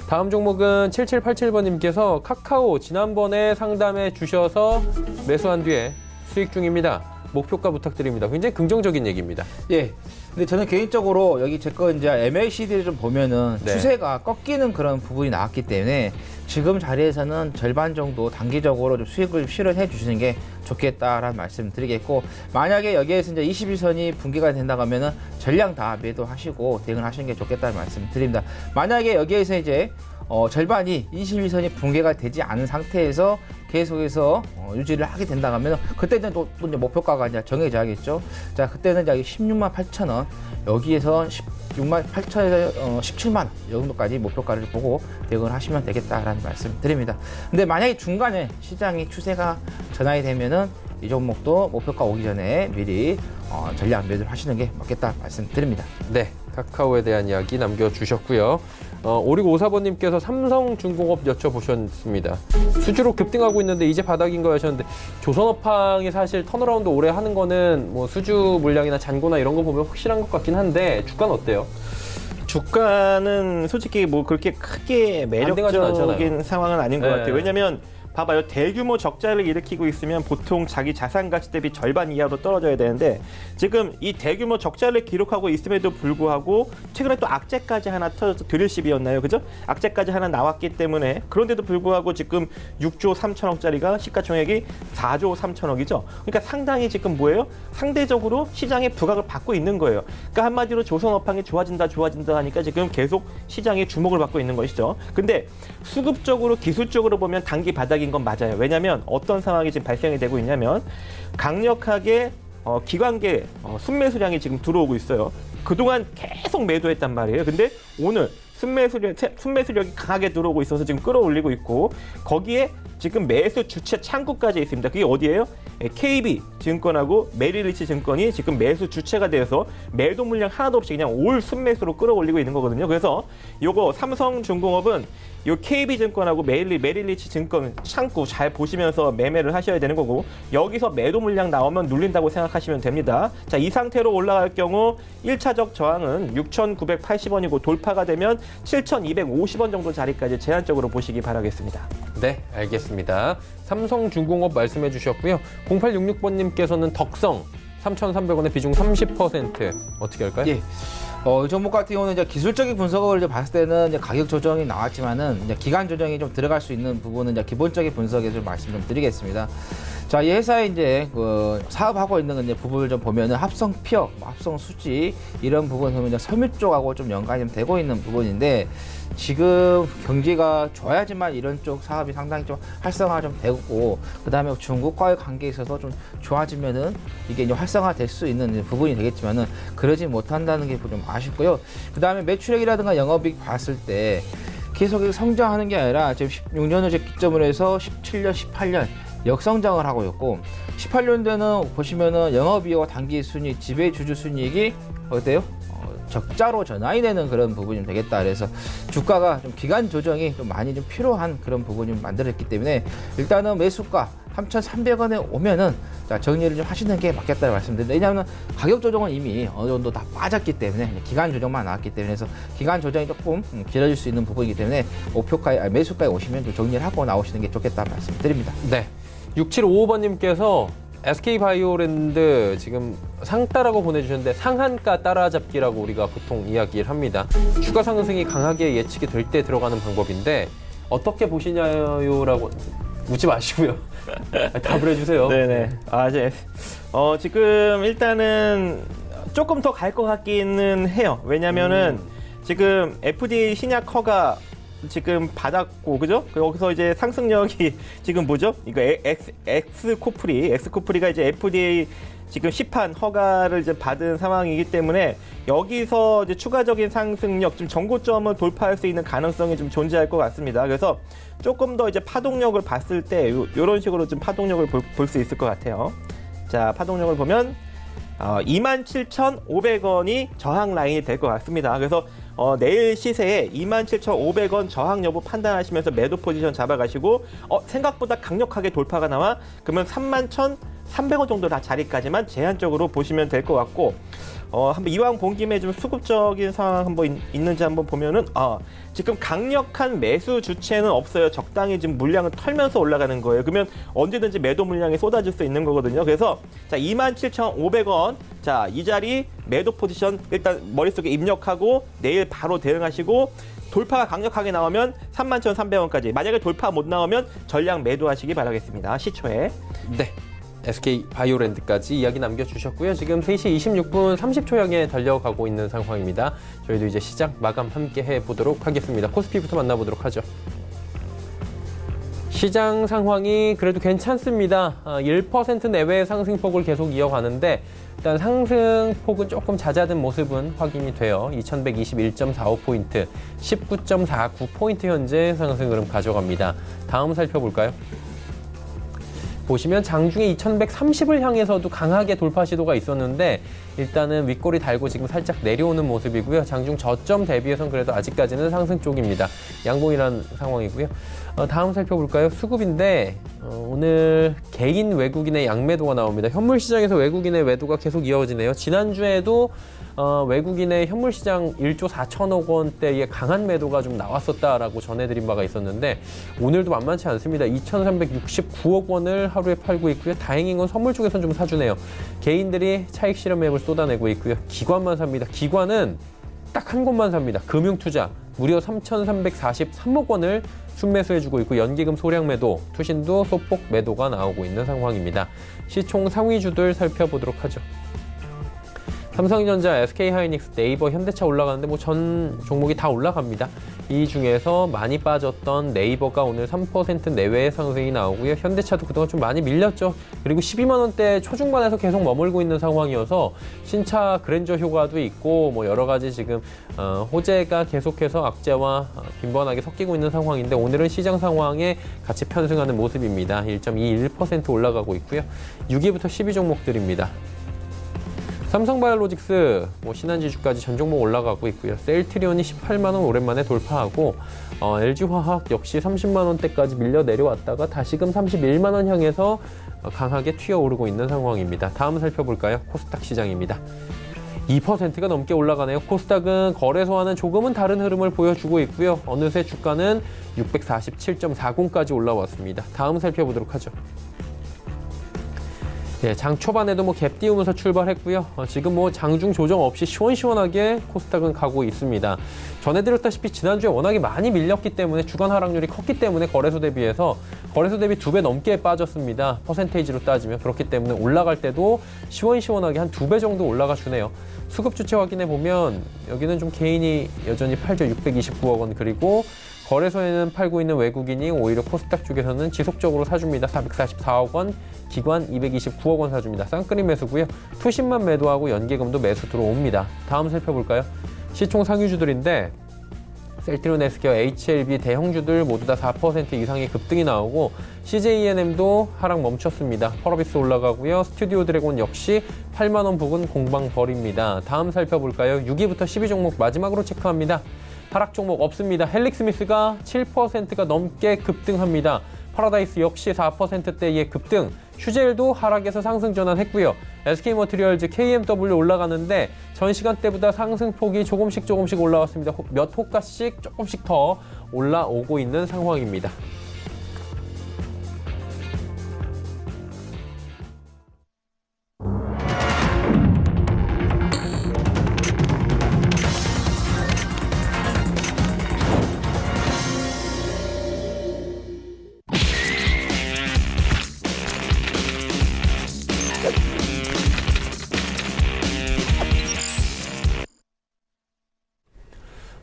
다음 종목은 7787번님께서 카카오 지난번에 상담해 주셔서 매수한 뒤에 수익 중입니다. 목표가 부탁드립니다. 굉장히 긍정적인 얘기입니다. 예. 근데 저는 개인적으로 여기 제 거 이제 MACD를 좀 보면은 네. 추세가 꺾이는 그런 부분이 나왔기 때문에 지금 자리에서는 절반 정도 단기적으로 좀 수익을 좀 실현해 주시는 게 좋겠다라는 말씀 드리겠고 만약에 여기에서 이제 21선이 붕괴가 된다고 하면은 전량 다 매도하시고 대응을 하시는 게 좋겠다는 말씀 드립니다. 만약에 여기에서 이제 절반이 21선이 붕괴가 되지 않은 상태에서 계속해서 유지를 하게 된다고 하면 그때는 또 이제 목표가가 이제 정해져야겠죠. 자, 그때는 이제 16만 8천 원 여기에서 16만 8천에서 17만 원 이 정도까지 목표가를 보고 대응을 하시면 되겠다라는 말씀 드립니다. 근데 만약에 중간에 시장이 추세가 전환이 되면은 이 종목도 목표가 오기 전에 미리 전량 매도를 하시는 게 맞겠다 말씀드립니다. 네, 카카오에 대한 이야기 남겨주셨고요. 5654번님께서 삼성중공업 여쭤보셨습니다. 수주로 급등하고 있는데 이제 바닥인가 하셨는데 조선업황이 사실 턴어라운드 오래 하는 거는 뭐 수주 물량이나 잔고나 이런 거 보면 확실한 것 같긴 한데 주가는 어때요? 주가는 솔직히 뭐 그렇게 크게 안定하진 않잖아요. 매력적인 상황은 아닌 것 네. 같아요. 왜냐면 봐봐요. 대규모 적자를 일으키고 있으면 보통 자기 자산 가치 대비 절반 이하로 떨어져야 되는데 지금 이 대규모 적자를 기록하고 있음에도 불구하고 최근에 또 악재까지 하나 터져서 드릴십이었나요? 그죠? 악재까지 하나 나왔기 때문에 그런데도 불구하고 지금 6조 3천억짜리가 시가총액이 4조 3천억이죠. 그러니까 상당히 지금 뭐예요? 상대적으로 시장에 부각을 받고 있는 거예요. 그러니까 한마디로 조선업황이 좋아진다 하니까 지금 계속 시장에 주목을 받고 있는 것이죠. 근데 수급적으로 기술적으로 보면 단기 바닥이 건 맞아요. 왜냐하면 어떤 상황이 지금 발생이 되고 있냐면 강력하게 기관계 순매수량이 지금 들어오고 있어요. 그동안 계속 매도했단 말이에요. 근데 오늘 순매수력이 강하게 들어오고 있어서 지금 끌어올리고 있고 거기에 지금 매수 주체 창구까지 있습니다. 그게 어디예요? KB증권하고 메릴리치 증권이 지금 매수 주체가 되어서 매도 물량 하나도 없이 그냥 올 순매수로 끌어올리고 있는 거거든요. 그래서 요거 삼성중공업은 요 KB증권하고 메릴리치 증권 창구 잘 보시면서 매매를 하셔야 되는 거고 여기서 매도 물량 나오면 눌린다고 생각하시면 됩니다. 자, 이 상태로 올라갈 경우 1차적 저항은 6,980원이고 돌파가 되면 7,250원 정도 자리까지 제한적으로 보시기 바라겠습니다. 네, 알겠습니다. 삼성중공업 말씀해 주셨고요. 0866번님께서는 덕성 3,300원에 비중 30%. 어떻게 할까요? 예. 이 종목 같은 경우는 이제 기술적인 분석을 이제 봤을 때는 이제 가격 조정이 나왔지만은 이제 기간 조정이 좀 들어갈 수 있는 부분은 이제 기본적인 분석에 좀 말씀 좀 드리겠습니다. 자, 이 회사에 이제 사업하고 있는 이제 부분을 좀 보면은 합성 피혁, 합성 수지 이런 부분은 이제 섬유 쪽하고 좀 연관이 좀 되고 있는 부분인데 지금 경기가 좋아야지만 이런 쪽 사업이 상당히 좀 활성화 좀 되고 그다음에 중국과의 관계에 있어서 좀 좋아지면은 이게 이제 활성화될 수 있는 부분이 되겠지만은 그러지 못한다는 게 좀 아쉽고요. 그다음에 매출액이라든가 영업이익 봤을 때 계속 성장하는 게 아니라 지금 16년을 기점으로 해서 17년, 18년 역성장을 하고 있고 18년도에는 보시면은 영업이익과 당기 순이익, 지배 주주 순이익이 어때요? 적자로 전환이 되는 그런 부분이 되겠다. 그래서 주가가 좀 기간 조정이 좀 많이 좀 필요한 그런 부분이 좀 만들었기 때문에 일단은 매수가 3,300원에 오면은 자, 정리를 좀 하시는 게 맞겠다고 말씀드립니다. 왜냐하면 가격 조정은 이미 어느 정도 다 빠졌기 때문에 기간 조정만 나왔기 때문에 그래서 기간 조정이 조금 길어질 수 있는 부분이기 때문에 목표가에 매수가에 오시면 좀 정리를 하고 나오시는 게 좋겠다 말씀드립니다. 네. 6755번님께서 SK바이오랜드 지금 상따라고 보내주셨는데 상한가 따라잡기라고 우리가 보통 이야기를 합니다. 주가 상승이 강하게 예측이 될 때 들어가는 방법인데 어떻게 보시냐요라고 묻지 마시고요. 답을 해주세요. 네네. 지금 일단은 조금 더 갈 것 같기는 해요. 왜냐면은 지금 FDA 신약 허가 지금 받았고, 그죠? 여기서 이제 상승력이 지금 뭐죠? 이거 엑스코프리가 이제 FDA 지금 시판 허가를 이제 받은 상황이기 때문에 여기서 이제 추가적인 상승력, 좀 전고점을 돌파할 수 있는 가능성이 좀 존재할 것 같습니다. 그래서 조금 더 이제 파동력을 봤을 때 이런 식으로 좀 파동력을 볼 수 있을 것 같아요. 자, 파동력을 보면 27,500원이 저항 라인이 될 것 같습니다. 그래서 내일 시세에 27,500원 저항 여부 판단하시면서 매도 포지션 잡아가시고 생각보다 강력하게 돌파가 나와 그러면 31,300원 정도 다 자리까지만 제한적으로 보시면 될 것 같고 한번 이왕 본 김에 좀 수급적인 상황 한번 있는지 한번 보면은 지금 강력한 매수 주체는 없어요. 적당히 지금 물량을 털면서 올라가는 거예요. 그러면 언제든지 매도 물량이 쏟아질 수 있는 거거든요. 그래서 자, 27,500원 자, 이 자리 매도 포지션 일단 머릿속에 입력하고 내일 바로 대응하시고 돌파가 강력하게 나오면 31,300원까지 만약에 돌파 못 나오면 전량 매도하시기 바라겠습니다. 시초에. 네. SK바이오랜드까지 이야기 남겨주셨고요. 지금 3시 26분 30초 향해 달려가고 있는 상황입니다. 저희도 이제 시장 마감 함께 해보도록 하겠습니다. 코스피부터 만나보도록 하죠. 시장 상황이 그래도 괜찮습니다. 1% 내외의 상승폭을 계속 이어가는데 일단 상승폭은 조금 잦아든 모습은 확인이 돼요. 2121.45포인트, 19.49포인트 현재 상승 흐름 가져갑니다. 다음 살펴볼까요? 보시면 장중에 2130을 향해서도 강하게 돌파 시도가 있었는데 일단은 윗꼬리 달고 지금 살짝 내려오는 모습이고요. 장중 저점 대비해서는 그래도 아직까지는 상승 쪽입니다. 양봉이라는 상황이고요. 다음 살펴볼까요? 수급인데 오늘 개인 외국인의 양매도가 나옵니다. 현물 시장에서 외국인의 매도가 계속 이어지네요. 지난주에도 외국인의 현물 시장 1조 4천억 원대의 강한 매도가 좀 나왔었다라고 전해드린 바가 있었는데 오늘도 만만치 않습니다. 2,369억 원을 하루에 팔고 있고요. 다행인 건 선물 쪽에서는 좀 사주네요. 개인들이 차익 실현 매입을 쏟아내고 있고요. 기관만 삽니다. 기관은 딱 한 곳만 삽니다. 금융투자 무려 3,343억 원을 순매수해주고 있고 연기금 소량 매도, 투신도 소폭 매도가 나오고 있는 상황입니다. 시총 상위주들 살펴보도록 하죠. 삼성전자, SK하이닉스, 네이버, 현대차 올라가는데 뭐 전 종목이 다 올라갑니다. 이 중에서 많이 빠졌던 네이버가 오늘 3% 내외의 상승이 나오고요. 현대차도 그동안 좀 많이 밀렸죠. 그리고 12만 원대 초중반에서 계속 머물고 있는 상황이어서 신차 그랜저 효과도 있고 뭐 여러 가지 지금 호재가 계속해서 악재와 빈번하게 섞이고 있는 상황인데 오늘은 시장 상황에 같이 편승하는 모습입니다. 1.21% 올라가고 있고요. 6위부터 12 종목들입니다. 삼성바이오로직스, 신한지주까지 전 종목 올라가고 있고요. 셀트리온이 18만 원 오랜만에 돌파하고 LG화학 역시 30만 원대까지 밀려 내려왔다가 다시금 31만 원 향해서 강하게 튀어오르고 있는 상황입니다. 다음 살펴볼까요? 코스닥 시장입니다. 2%가 넘게 올라가네요. 코스닥은 거래소와는 조금은 다른 흐름을 보여주고 있고요. 어느새 주가는 647.40까지 올라왔습니다. 다음 살펴보도록 하죠. 네, 장 초반에도 갭 띄우면서 출발했고요. 지금 장중 조정 없이 시원시원하게 코스닥은 가고 있습니다. 전해드렸다시피 지난주에 워낙에 많이 밀렸기 때문에 주간 하락률이 컸기 때문에 거래소 대비 2배 넘게 빠졌습니다. 퍼센테이지로 따지면. 그렇기 때문에 올라갈 때도 시원시원하게 한 2배 정도 올라가 주네요. 수급 주체 확인해 보면 여기는 좀 개인이 여전히 팔죠. 629억 원. 그리고 거래소에는 팔고 있는 외국인이 오히려 코스닥 쪽에서는 지속적으로 사줍니다. 444억 원, 기관 229억 원 사줍니다. 쌍끌이 매수고요. 투신만 매도하고 연계금도 매수 들어옵니다. 다음 살펴볼까요? 시총 상위주들인데 셀트리온, SK와 HLB 대형주들 모두 다 4% 이상의 급등이 나오고 CJENM도 하락 멈췄습니다. 펄어비스 올라가고요. 스튜디오 드래곤 역시 8만 원 부근 공방 벌입니다. 다음 살펴볼까요? 6위부터 10위 종목 마지막으로 체크합니다. 하락 종목 없습니다. 헬릭스미스가 7%가 넘게 급등합니다. 파라다이스 역시 4%대의 급등. 휴젤도 하락에서 상승 전환했고요. SK머티리얼즈, KMW 올라가는데 전 시간대보다 상승폭이 조금씩 올라왔습니다. 몇 호가씩 조금씩 더 올라오고 있는 상황입니다.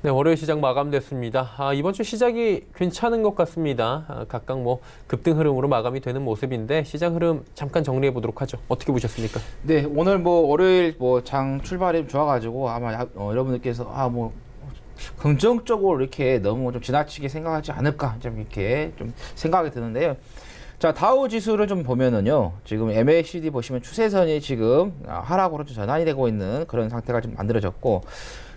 네, 월요일 시장 마감됐습니다. 이번 주 시작이 괜찮은 것 같습니다. 각각 급등 흐름으로 마감이 되는 모습인데 시장 흐름 잠깐 정리해 보도록 하죠. 어떻게 보셨습니까? 네, 오늘 월요일 장 출발이 좋아가지고 아마 여러분들께서 긍정적으로 이렇게 너무 좀 지나치게 생각하지 않을까 좀 이렇게 좀 생각이 드는데요. 자, 다우 지수를 좀 보면은요, 지금 MACD 보시면 추세선이 지금 하락으로 좀 전환이 되고 있는 그런 상태가 좀 만들어졌고,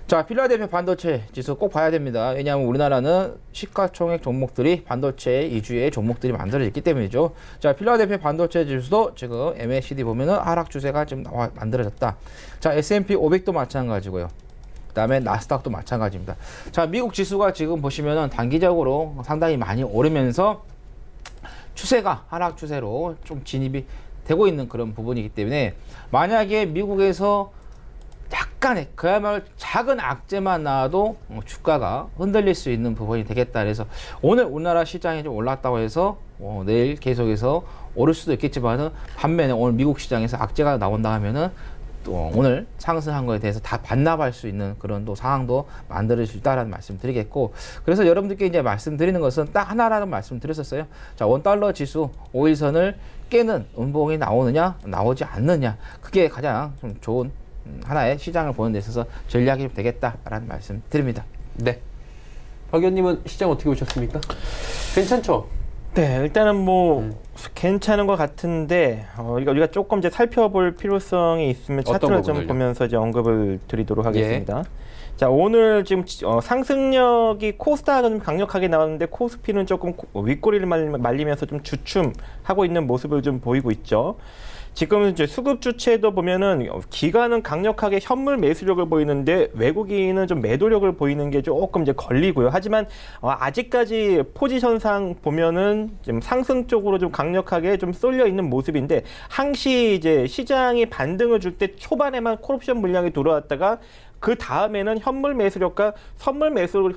자, 필라델피아 반도체 지수 꼭 봐야 됩니다. 왜냐하면 우리나라는 시가총액 종목들이 반도체 위주의 종목들이 만들어졌기 때문이죠. 자, 필라델피아 반도체 지수도 지금 MACD 보면은 하락 추세가 지금 만들어졌다. 자, S&P 500도 마찬가지고요. 그다음에 나스닥도 마찬가지입니다. 자, 미국 지수가 지금 보시면은 단기적으로 상당히 많이 오르면서 추세가 하락 추세로 좀 진입이 되고 있는 그런 부분이기 때문에 만약에 미국에서 약간의 그야말로 작은 악재만 나와도 주가가 흔들릴 수 있는 부분이 되겠다. 그래서 오늘 우리나라 시장이 좀 올랐다고 해서 내일 계속해서 오를 수도 있겠지만은 반면에 오늘 미국 시장에서 악재가 나온다 하면은 또 오늘 상승한 거에 대해서 다 반납할 수 있는 그런 또 상황도 만들어질 수 있다라는 말씀 드리겠고, 그래서 여러분들께 이제 말씀드리는 것은 딱 하나라는 말씀 드렸었어요. 자, 원달러 지수 5일선을 깨는 음봉이 나오느냐 나오지 않느냐, 그게 가장 좀 좋은 하나의 시장을 보는 데 있어서 전략이 되겠다라는 말씀 드립니다. 네. 박 의원님은 시장 어떻게 보셨습니까? 괜찮죠? 네, 일단은 괜찮은 것 같은데 우리가 조금 이제 살펴볼 필요성이 있으면 차트를 좀 보면서 이제 언급을 드리도록 하겠습니다. 자, 오늘 지금 상승력이 코스닥은 좀 강력하게 나왔는데 코스피는 조금 윗꼬리를 말리면서 좀 주춤하고 있는 모습을 좀 보이고 있죠. 지금 이제 수급 주체도 보면은 기관은 강력하게 현물 매수력을 보이는데 외국인은 좀 매도력을 보이는 게 조금 이제 걸리고요. 하지만 아직까지 포지션상 보면은 좀 상승 쪽으로 좀 강력하게 좀 쏠려 있는 모습인데, 항시 이제 시장이 반등을 줄 때 초반에만 콜옵션 물량이 들어왔다가 그 다음에는 현물 매수력과 선물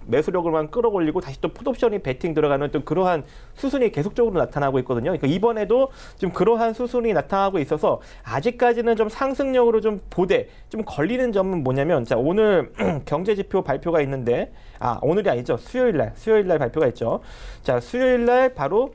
매수력을만 끌어올리고 다시 또 풋옵션이 베팅 들어가는 또 그러한 수순이 계속적으로 나타나고 있거든요. 그러니까 이번에도 지금 그러한 수순이 나타나고 있어서 아직까지는 좀 상승력으로 좀 보되 좀 걸리는 점은 뭐냐면, 자, 오늘 경제지표 발표가 있는데, 오늘이 아니죠. 수요일날 발표가 있죠. 자, 수요일날 바로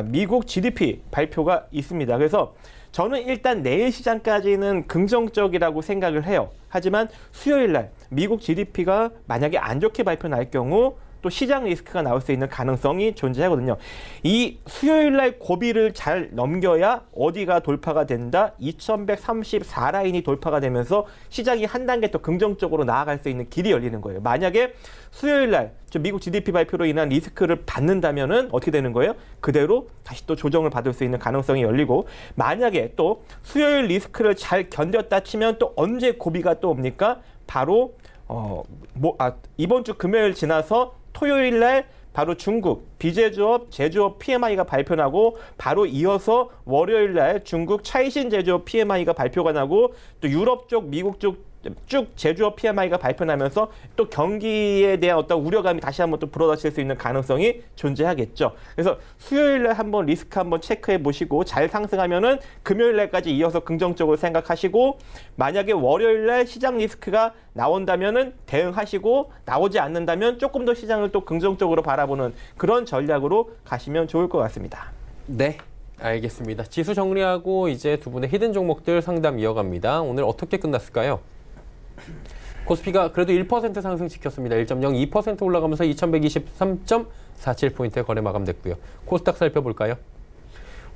미국 GDP 발표가 있습니다. 그래서 저는 일단 내일 시장까지는 긍정적이라고 생각을 해요. 하지만 수요일날 미국 GDP가 만약에 안 좋게 발표 날 경우 또 시장 리스크가 나올 수 있는 가능성이 존재하거든요. 이 수요일날 고비를 잘 넘겨야 어디가 돌파가 된다? 2134라인이 돌파가 되면서 시장이 한 단계 더 긍정적으로 나아갈 수 있는 길이 열리는 거예요. 만약에 수요일날 미국 GDP 발표로 인한 리스크를 받는다면은 어떻게 되는 거예요? 그대로 다시 또 조정을 받을 수 있는 가능성이 열리고, 만약에 또 수요일 리스크를 잘 견뎠다 치면 또 언제 고비가 또 옵니까? 바로 이번 주 금요일 지나서 토요일 날 바로 중국 비제조업, 제조업 PMI가 발표나고 바로 이어서 월요일 날 중국 차이신 제조업 PMI가 발표가 나고 또 유럽 쪽, 미국 쪽 쭉 제조업 PMI가 발표나면서 또 경기에 대한 어떤 우려감이 다시 한번 또 불어닥칠 수 있는 가능성이 존재하겠죠. 그래서 수요일 날 한번 리스크 한번 체크해 보시고 잘 상승하면은 금요일 날까지 이어서 긍정적으로 생각하시고 만약에 월요일 날 시장 리스크가 나온다면은 대응하시고 나오지 않는다면 조금 더 시장을 또 긍정적으로 바라보는 그런 전략으로 가시면 좋을 것 같습니다. 네. 알겠습니다. 지수 정리하고 이제 두 분의 히든 종목들 상담 이어갑니다. 오늘 어떻게 끝났을까요? 코스피가 그래도 1% 상승 지켰습니다. 1.02% 올라가면서 2123.47포인트에 거래 마감됐고요. 코스닥 살펴볼까요?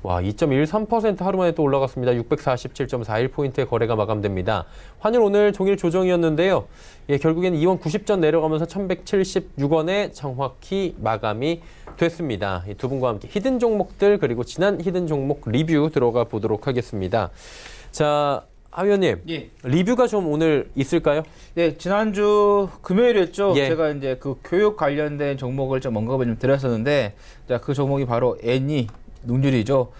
와, 2.13% 하루 만에 또 올라갔습니다. 647.41포인트에 거래가 마감됩니다. 환율 오늘 종일 조정이었는데요. 예, 결국엔 2원 90전 내려가면서 1176원에 정확히 마감이 됐습니다. 이 두 분과 함께 히든 종목들 그리고 지난 히든 종목 리뷰 들어가 보도록 하겠습니다. 자, 하 위원님, 예. 리뷰가 좀 오늘 있을까요? 네, 지난주 금요일이었죠. 예. 제가 이제 그 교육 관련된 종목을 좀 언급을 좀 드렸었는데, 자, 그 종목이 바로 애니 능률이죠.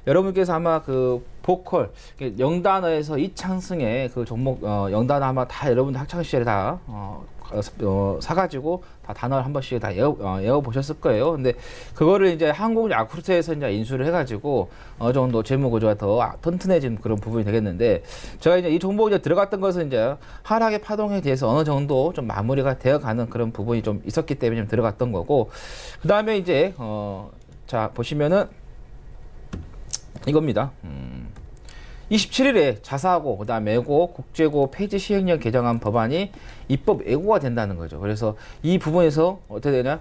여러분께서 아마 그 보컬 영단어에서 이창승의 그 종목 영단어 아마 다 여러분들 학창 시절에 다 사가지고 다 단어를 한 번씩 다 외워 보셨을 거예요. 근데 그거를 이제 한국 야쿠르트에서 이제 인수를 해가지고 어느 정도 재무 구조가 더 튼튼해진 그런 부분이 되겠는데, 제가 이제 이 종목에 이제 들어갔던 것은 이제 하락의 파동에 대해서 어느 정도 좀 마무리가 되어가는 그런 부분이 좀 있었기 때문에 좀 들어갔던 거고, 그 다음에 이제 자 보시면은 이겁니다. 27일에 자사고, 그다음에 예고, 국제고 폐지 시행령 개정안 법안이 입법 예고가 된다는 거죠. 그래서 이 부분에서 어떻게 되냐?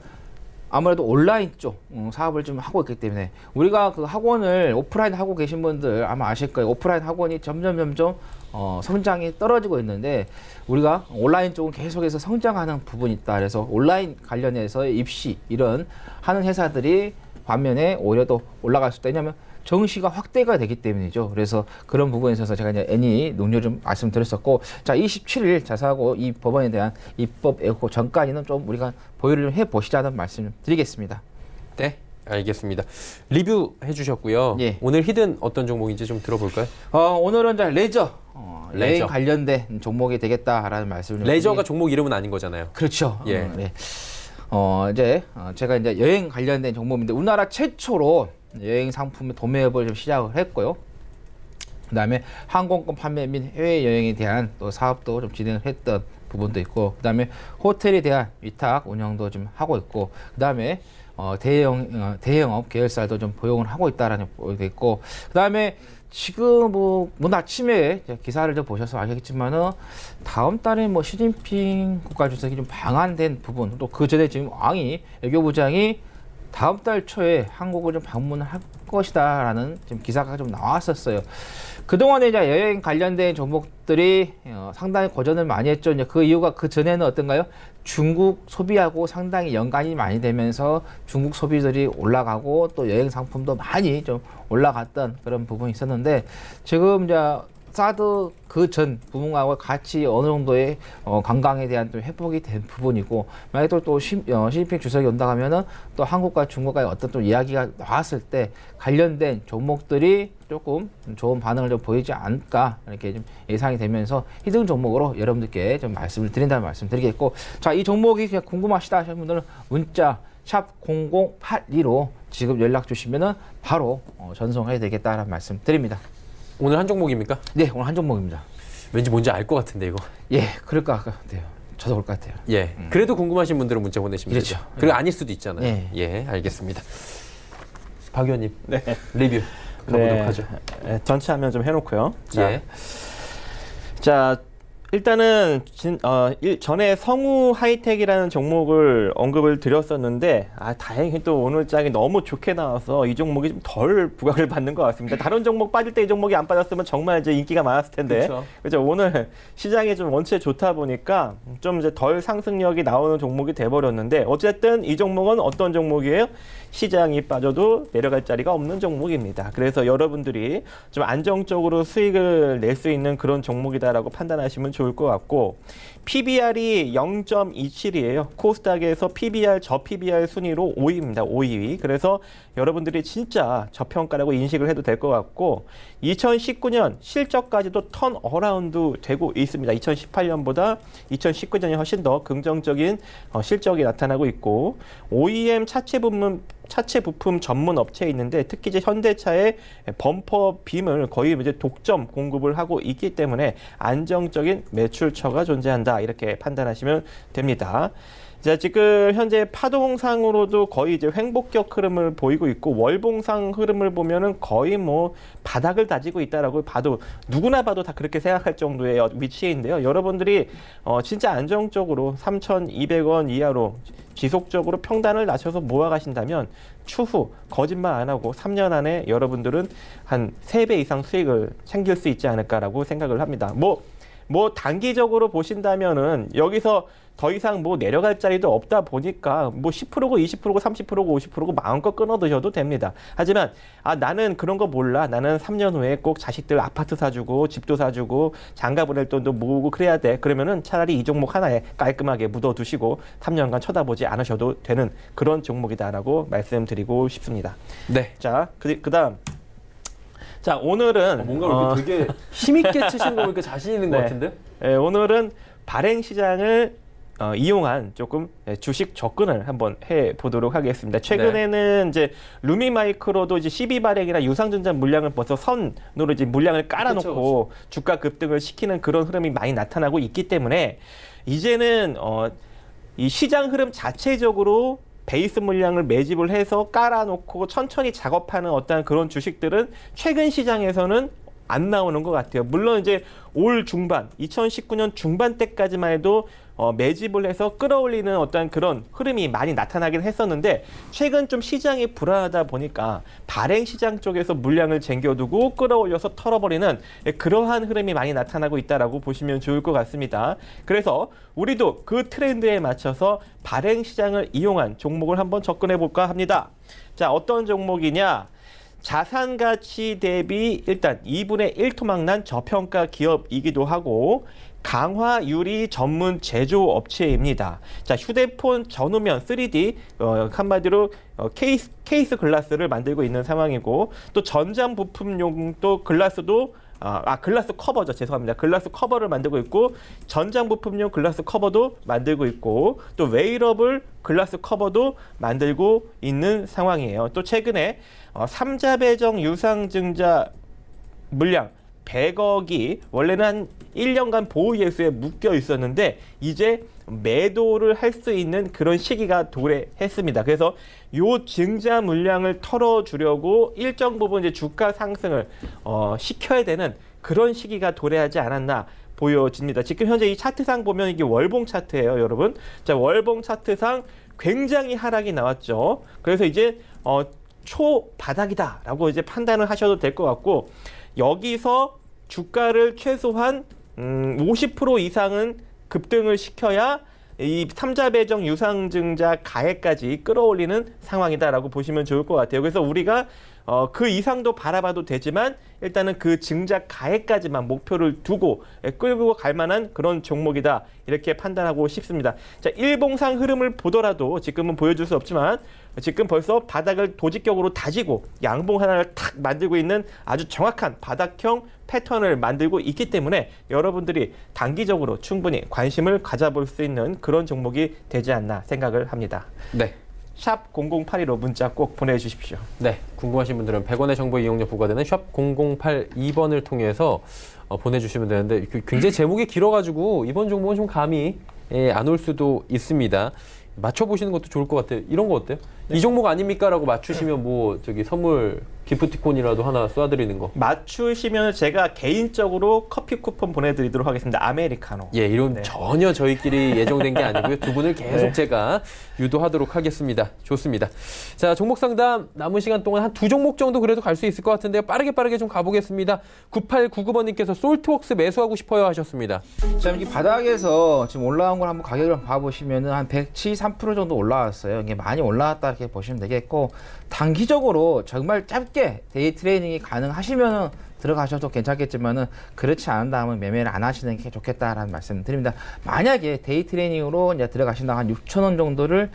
아무래도 온라인 쪽 사업을 좀 하고 있기 때문에 우리가 그 학원을 오프라인 하고 계신 분들 아마 아실 거예요. 오프라인 학원이 점점 성장이 떨어지고 있는데 우리가 온라인 쪽은 계속해서 성장하는 부분이 있다. 그래서 온라인 관련해서 입시 이런 하는 회사들이 반면에 오히려 더 올라갈 수 있다. 왜냐하면 정시가 확대가 되기 때문이죠. 그래서 그런 부분에 있어서 제가 이제 애니 능률 좀 말씀드렸었고, 자 27일 자사고 이 법안에 대한 입법 예고 전까지는 좀 우리가 보유를 좀 해보시자는 말씀 드리겠습니다. 네, 알겠습니다. 리뷰 해주셨고요. 예. 오늘 히든 어떤 종목인지 좀 들어볼까요? 오늘은 이제 레저, 레저. 여행 관련된 종목이 되겠다라는 말씀을 레저가 종목 이름은 아닌 거잖아요. 그렇죠. 예. 네. 이제 제가 이제 여행 관련된 종목인데 우리나라 최초로 여행 상품의 도매업을 좀 시작을 했고요. 그다음에 항공권 판매 및 해외 여행에 대한 또 사업도 좀 진행을 했던 부분도 있고, 그다음에 호텔에 대한 위탁 운영도 좀 하고 있고, 그다음에 대형업 계열사도 좀 포용을 하고 있다라는 보도도 있고, 그다음에 지금 뭐 아침에 기사를 좀 보셔서 아시겠지만은 다음 달에 뭐 시진핑 국가주석이 좀 방한된 부분, 또 그 전에 지금 외교부장이 다음 달 초에 한국을 좀 방문을 할 것이다라는 지금 기사가 좀 나왔었어요. 그동안에 이제 여행 관련된 종목들이 상당히 고전을 많이 했죠. 이제 그 이유가 그 전에는 어떤가요? 중국 소비하고 상당히 연관이 많이 되면서 중국 소비들이 올라가고 또 여행 상품도 많이 좀 올라갔던 그런 부분이 있었는데, 지금 이제 사드 그 전 부분하고 같이 어느 정도의 관광에 대한 좀 회복이 된 부분이고, 만약에 또 시진핑 주석이 온다 하면은 또 한국과 중국과의 어떤 좀 이야기가 나왔을 때 관련된 종목들이 조금 좋은 반응을 좀 보이지 않을까 이렇게 좀 예상이 되면서 히든 종목으로 여러분들께 좀 말씀을 드린다는 말씀 드리겠고, 자, 이 종목이 그냥 궁금하시다 하시는 분들은 문자 샵 0082로 지금 연락 주시면은 바로 전송해야 되겠다는 말씀 드립니다. 오늘 한 종목입니까? 네, 오늘 한 종목입니다. 왠지 뭔지 알 것 같은데 이거. 예, 그럴 것 같아요. 저도 그럴 것 같아요. 예. 그래도 궁금하신 분들은 문자 보내시면 그렇죠. 되죠. 그리고 아닐 수도 있잖아요. 예. 예, 알겠습니다. 박 의원님, 네. 리뷰 가보도록 하죠. 전체 화면 좀 해놓고요. 자, 예. 자, 일단은 전에 성우 하이텍이라는 종목을 언급을 드렸었는데, 다행히 또 오늘 장이 너무 좋게 나와서 이 종목이 좀 덜 부각을 받는 것 같습니다. 다른 종목 빠질 때 이 종목이 안 빠졌으면 정말 이제 인기가 많았을 텐데, 그렇죠. 오늘 시장이 좀 원체 좋다 보니까 좀 이제 덜 상승력이 나오는 종목이 돼버렸는데, 어쨌든 이 종목은 어떤 종목이에요? 시장이 빠져도 내려갈 자리가 없는 종목입니다. 그래서 여러분들이 좀 안정적으로 수익을 낼 수 있는 그런 종목이다라고 판단하시면 좋을 것 같고 PBR이 0.27이에요. 코스닥에서 PBR, 저PBR 순위로 5위입니다. 5위. 그래서 여러분들이 진짜 저평가라고 인식을 해도 될 것 같고 2019년 실적까지도 턴 어라운드 되고 있습니다. 2018년보다 2019년이 훨씬 더 긍정적인 실적이 나타나고 있고 OEM 차체 부품 전문 업체에 있는데 특히 이제 현대차의 범퍼 빔을 거의 이제 독점 공급을 하고 있기 때문에 안정적인 매출처가 존재한다 이렇게 판단하시면 됩니다. 자, 지금 현재 파동상으로도 거의 이제 횡보격 흐름을 보이고 있고 월봉상 흐름을 보면은 거의 뭐 바닥을 다지고 있다라고 봐도 누구나 봐도 다 그렇게 생각할 정도의 위치인데요. 여러분들이 진짜 안정적으로 3,200원 이하로 지속적으로 평단을 낮춰서 모아가신다면 추후 거짓말 안 하고 3년 안에 여러분들은 한 3배 이상 수익을 챙길 수 있지 않을까라고 생각을 합니다. 뭐 단기적으로 보신다면은 여기서 더 이상 뭐 내려갈 자리도 없다 보니까 뭐 10%고 20%고 30%고 50%고 마음껏 끊어 드셔도 됩니다. 하지만 나는 그런 거 몰라. 나는 3년 후에 꼭 자식들 아파트 사주고 집도 사주고 장가 보낼 돈도 모으고 그래야 돼. 그러면은 차라리 이 종목 하나에 깔끔하게 묻어두시고 3년간 쳐다보지 않으셔도 되는 그런 종목이다라고 말씀드리고 싶습니다. 네. 자, 그다음. 자, 오늘은 뭔가 이렇게 되게 힘있게 치신 거 보니까 자신 있는 것 네. 같은데? 네, 오늘은 발행 시장을 이용한 조금 주식 접근을 한번 해 보도록 하겠습니다. 최근에는 이제 루미마이크로도 이제 12 발행이나 유상증자 물량을 벌써 선으로 이제 물량을 깔아놓고 그쵸. 주가 급등을 시키는 그런 흐름이 많이 나타나고 있기 때문에 이제는 이 시장 흐름 자체적으로 베이스 물량을 매집을 해서 깔아놓고 천천히 작업하는 어떤 그런 주식들은 최근 시장에서는 안 나오는 것 같아요. 물론 이제 올 중반, 2019년 중반 때까지만 해도 매집을 해서 끌어올리는 어떤 그런 흐름이 많이 나타나긴 했었는데 최근 좀 시장이 불안하다 보니까 발행 시장 쪽에서 물량을 쟁겨두고 끌어올려서 털어버리는 그러한 흐름이 많이 나타나고 있다라고 보시면 좋을 것 같습니다. 그래서 우리도 그 트렌드에 맞춰서 발행 시장을 이용한 종목을 한번 접근해 볼까 합니다. 자, 어떤 종목이냐? 자산 가치 대비 일단 2분의 1 토막난 저평가 기업이기도 하고 강화 유리 전문 제조업체입니다. 자, 휴대폰 전후면 3D 한마디로 케이스 글라스를 만들고 있는 상황이고 또 전장 부품용 또 글라스도 글라스 커버죠. 죄송합니다. 글라스 커버를 만들고 있고 전장 부품용 글라스 커버도 만들고 있고 또 웨이러블 글라스 커버도 만들고 있는 상황이에요. 또 최근에 3자 배정 유상증자 물량 100억이 원래는 한 1년간 보호 예수에 묶여 있었는데 이제 매도를 할 수 있는 그런 시기가 도래했습니다. 그래서 요 증자 물량을 털어주려고 일정 부분 이제 주가 상승을 시켜야 되는 그런 시기가 도래하지 않았나 보여집니다. 지금 현재 이 차트상 보면 이게 월봉 차트예요, 여러분. 자, 월봉 차트상 굉장히 하락이 나왔죠. 그래서 이제 초바닥이다라고 이제 판단을 하셔도 될 것 같고 여기서 주가를 최소한 50% 이상은 급등을 시켜야 이 3자 배정 유상증자 가액까지 끌어올리는 상황이다라고 보시면 좋을 것 같아요. 그래서 우리가 그 이상도 바라봐도 되지만 일단은 그 증자 가액까지만 목표를 두고 끌고 갈 만한 그런 종목이다 이렇게 판단하고 싶습니다. 자, 일봉상 흐름을 보더라도 지금은 보여줄 수 없지만 지금 벌써 바닥을 도직격으로 다지고 양봉 하나를 탁 만들고 있는 아주 정확한 바닥형 패턴을 만들고 있기 때문에 여러분들이 단기적으로 충분히 관심을 가져볼 수 있는 그런 종목이 되지 않나 생각을 합니다. 네. 샵 0082로 문자 꼭 보내주십시오. 네, 궁금하신 분들은 100원의 정보 이용료 부과되는 샵 0082번을 통해서 보내주시면 되는데 굉장히 제목이 길어가지고 이번 종목은 좀 감이 안 올 수도 있습니다. 맞춰보시는 것도 좋을 것 같아요. 이런 거 어때요? 네. 이 종목 아닙니까? 라고 맞추시면 뭐 선물 기프티콘이라도 하나 쏴드리는 거. 맞추시면 제가 개인적으로 커피 쿠폰 보내드리도록 하겠습니다. 아메리카노. 예, 이런 전혀 저희끼리 예정된 게 아니고요. 두 분을 계속 제가 유도하도록 하겠습니다. 좋습니다. 자, 종목 상담 남은 시간 동안 한 2종목 정도 그래도 갈 수 있을 것 같은데요. 빠르게 좀 가보겠습니다. 9899번님께서 솔트웍스 매수하고 싶어요 하셨습니다. 자, 이 바닥에서 지금 올라온 걸 한번 가격을 봐보시면은 한 173% 정도 올라왔어요. 이게 많이 올라왔다 이렇게 보시면 되겠고 단기적으로 정말 짧게 쉽게 데이 트레이딩이 가능하시면은 들어가셔도 괜찮겠지만은 그렇지 않다면 매매를 안 하시는 게 좋겠다라는 말씀 드립니다. 만약에 데이 트레이닝으로 이제 들어가신다 한 6,000원 정도를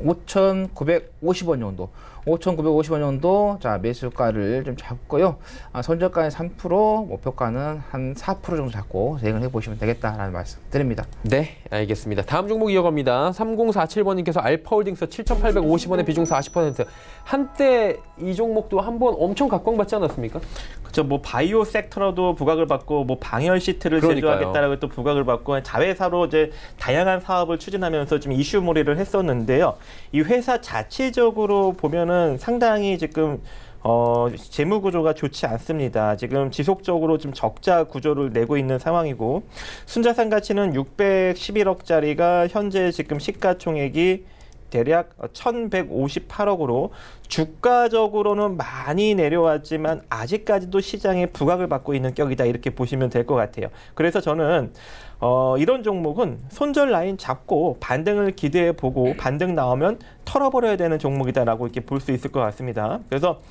5,950원 정도, 5,950원 정도 매수가를 좀 잡고요. 손절가는 3%, 목표가는 한 4% 정도 잡고 대응을 해보시면 되겠다라는 말씀 드립니다. 네, 알겠습니다. 다음 종목 이어갑니다. 3047번님께서 알파홀딩스 7,850원의 비중 40%. 한때 이 종목도 한번 엄청 각광받지 않았습니까? 그렇죠. 뭐 바이오 섹터로도 부각을 받고 뭐 방열 시트를 그러니까요. 제조하겠다라고 또 부각을 받고 자회사로 이제 다양한 사업을 추진하면서 좀 이슈몰이를 했었는데요. 이 회사 자체적으로 보면은 상당히 지금 재무 구조가 좋지 않습니다. 지금 지속적으로 좀 적자 구조를 내고 있는 상황이고 순자산 가치는 611억짜리가 현재 지금 시가총액이 대략 1,158억으로 주가적으로는 많이 내려왔지만 아직까지도 시장에 부각을 받고 있는 격이다 이렇게 보시면 될 것 같아요. 그래서 저는 이런 종목은 손절 라인 잡고 반등을 기대해 보고 반등 나오면 털어버려야 되는 종목이다라고 이렇게 볼 수 있을 것 같습니다. 그래서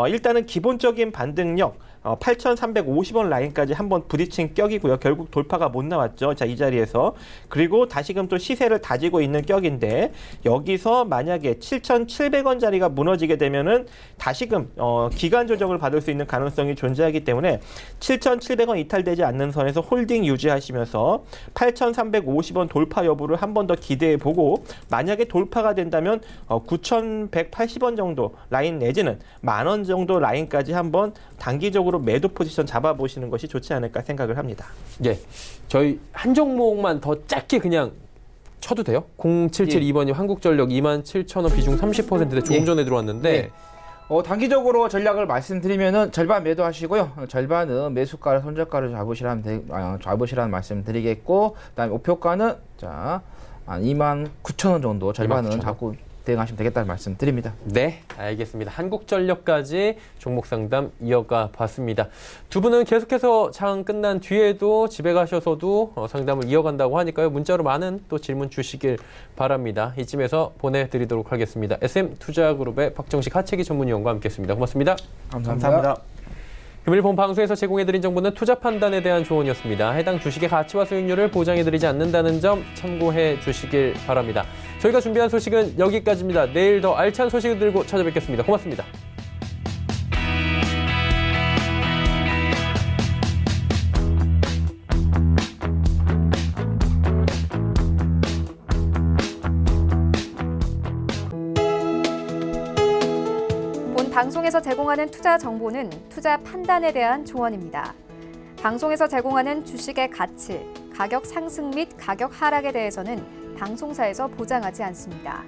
일단은 기본적인 반등력 8,350원 라인까지 한번 부딪힌 격이고요. 결국 돌파가 못 나왔죠. 자, 이 자리에서. 그리고 다시금 또 시세를 다지고 있는 격인데 여기서 만약에 7,700원짜리가 무너지게 되면은 다시금 기간 조정을 받을 수 있는 가능성이 존재하기 때문에 7,700원 이탈되지 않는 선에서 홀딩 유지하시면서 8,350원 돌파 여부를 한 번 더 기대해 보고 만약에 돌파가 된다면 9,180원 정도 라인 내지는 10,000원 정도 라인까지 한번 단기적으로 매도 포지션 잡아보시는 것이 좋지 않을까 생각을 합니다. 예, 저희 한 종목만 더 짧게 그냥 쳐도 돼요? 0772번님 한국전력 27,000원 비중 30%대 조금 전에 들어왔는데 단기적으로 전략을 말씀드리면은 절반 매도하시고요. 절반은 매수가를 손절가를 잡으시라는 말씀 드리겠고, 그다음에 목표가는 한 29,000원 정도 절반은 29,000원. 잡고 대응하시면 되겠다는 말씀 드립니다. 네, 알겠습니다. 한국전력까지 종목 상담 이어가 봤습니다. 두 분은 계속해서 장 끝난 뒤에도 집에 가셔서도 상담을 이어간다고 하니까요. 문자로 많은 또 질문 주시길 바랍니다. 이쯤에서 보내드리도록 하겠습니다. SM투자그룹의 박정식 하채기 전문위원과 함께했습니다. 고맙습니다. 감사합니다. 금일 본 방송에서 제공해드린 정보는 투자 판단에 대한 조언이었습니다. 해당 주식의 가치와 수익률을 보장해드리지 않는다는 점 참고해 주시길 바랍니다. 저희가 준비한 소식은 여기까지입니다. 내일 더 알찬 소식을 들고 찾아뵙겠습니다. 고맙습니다. 본 방송에서 제공하는 투자 정보는 투자 판단에 대한 조언입니다. 방송에서 제공하는 주식의 가치, 가격 상승 및 가격 하락에 대해서는 방송사에서 보장하지 않습니다.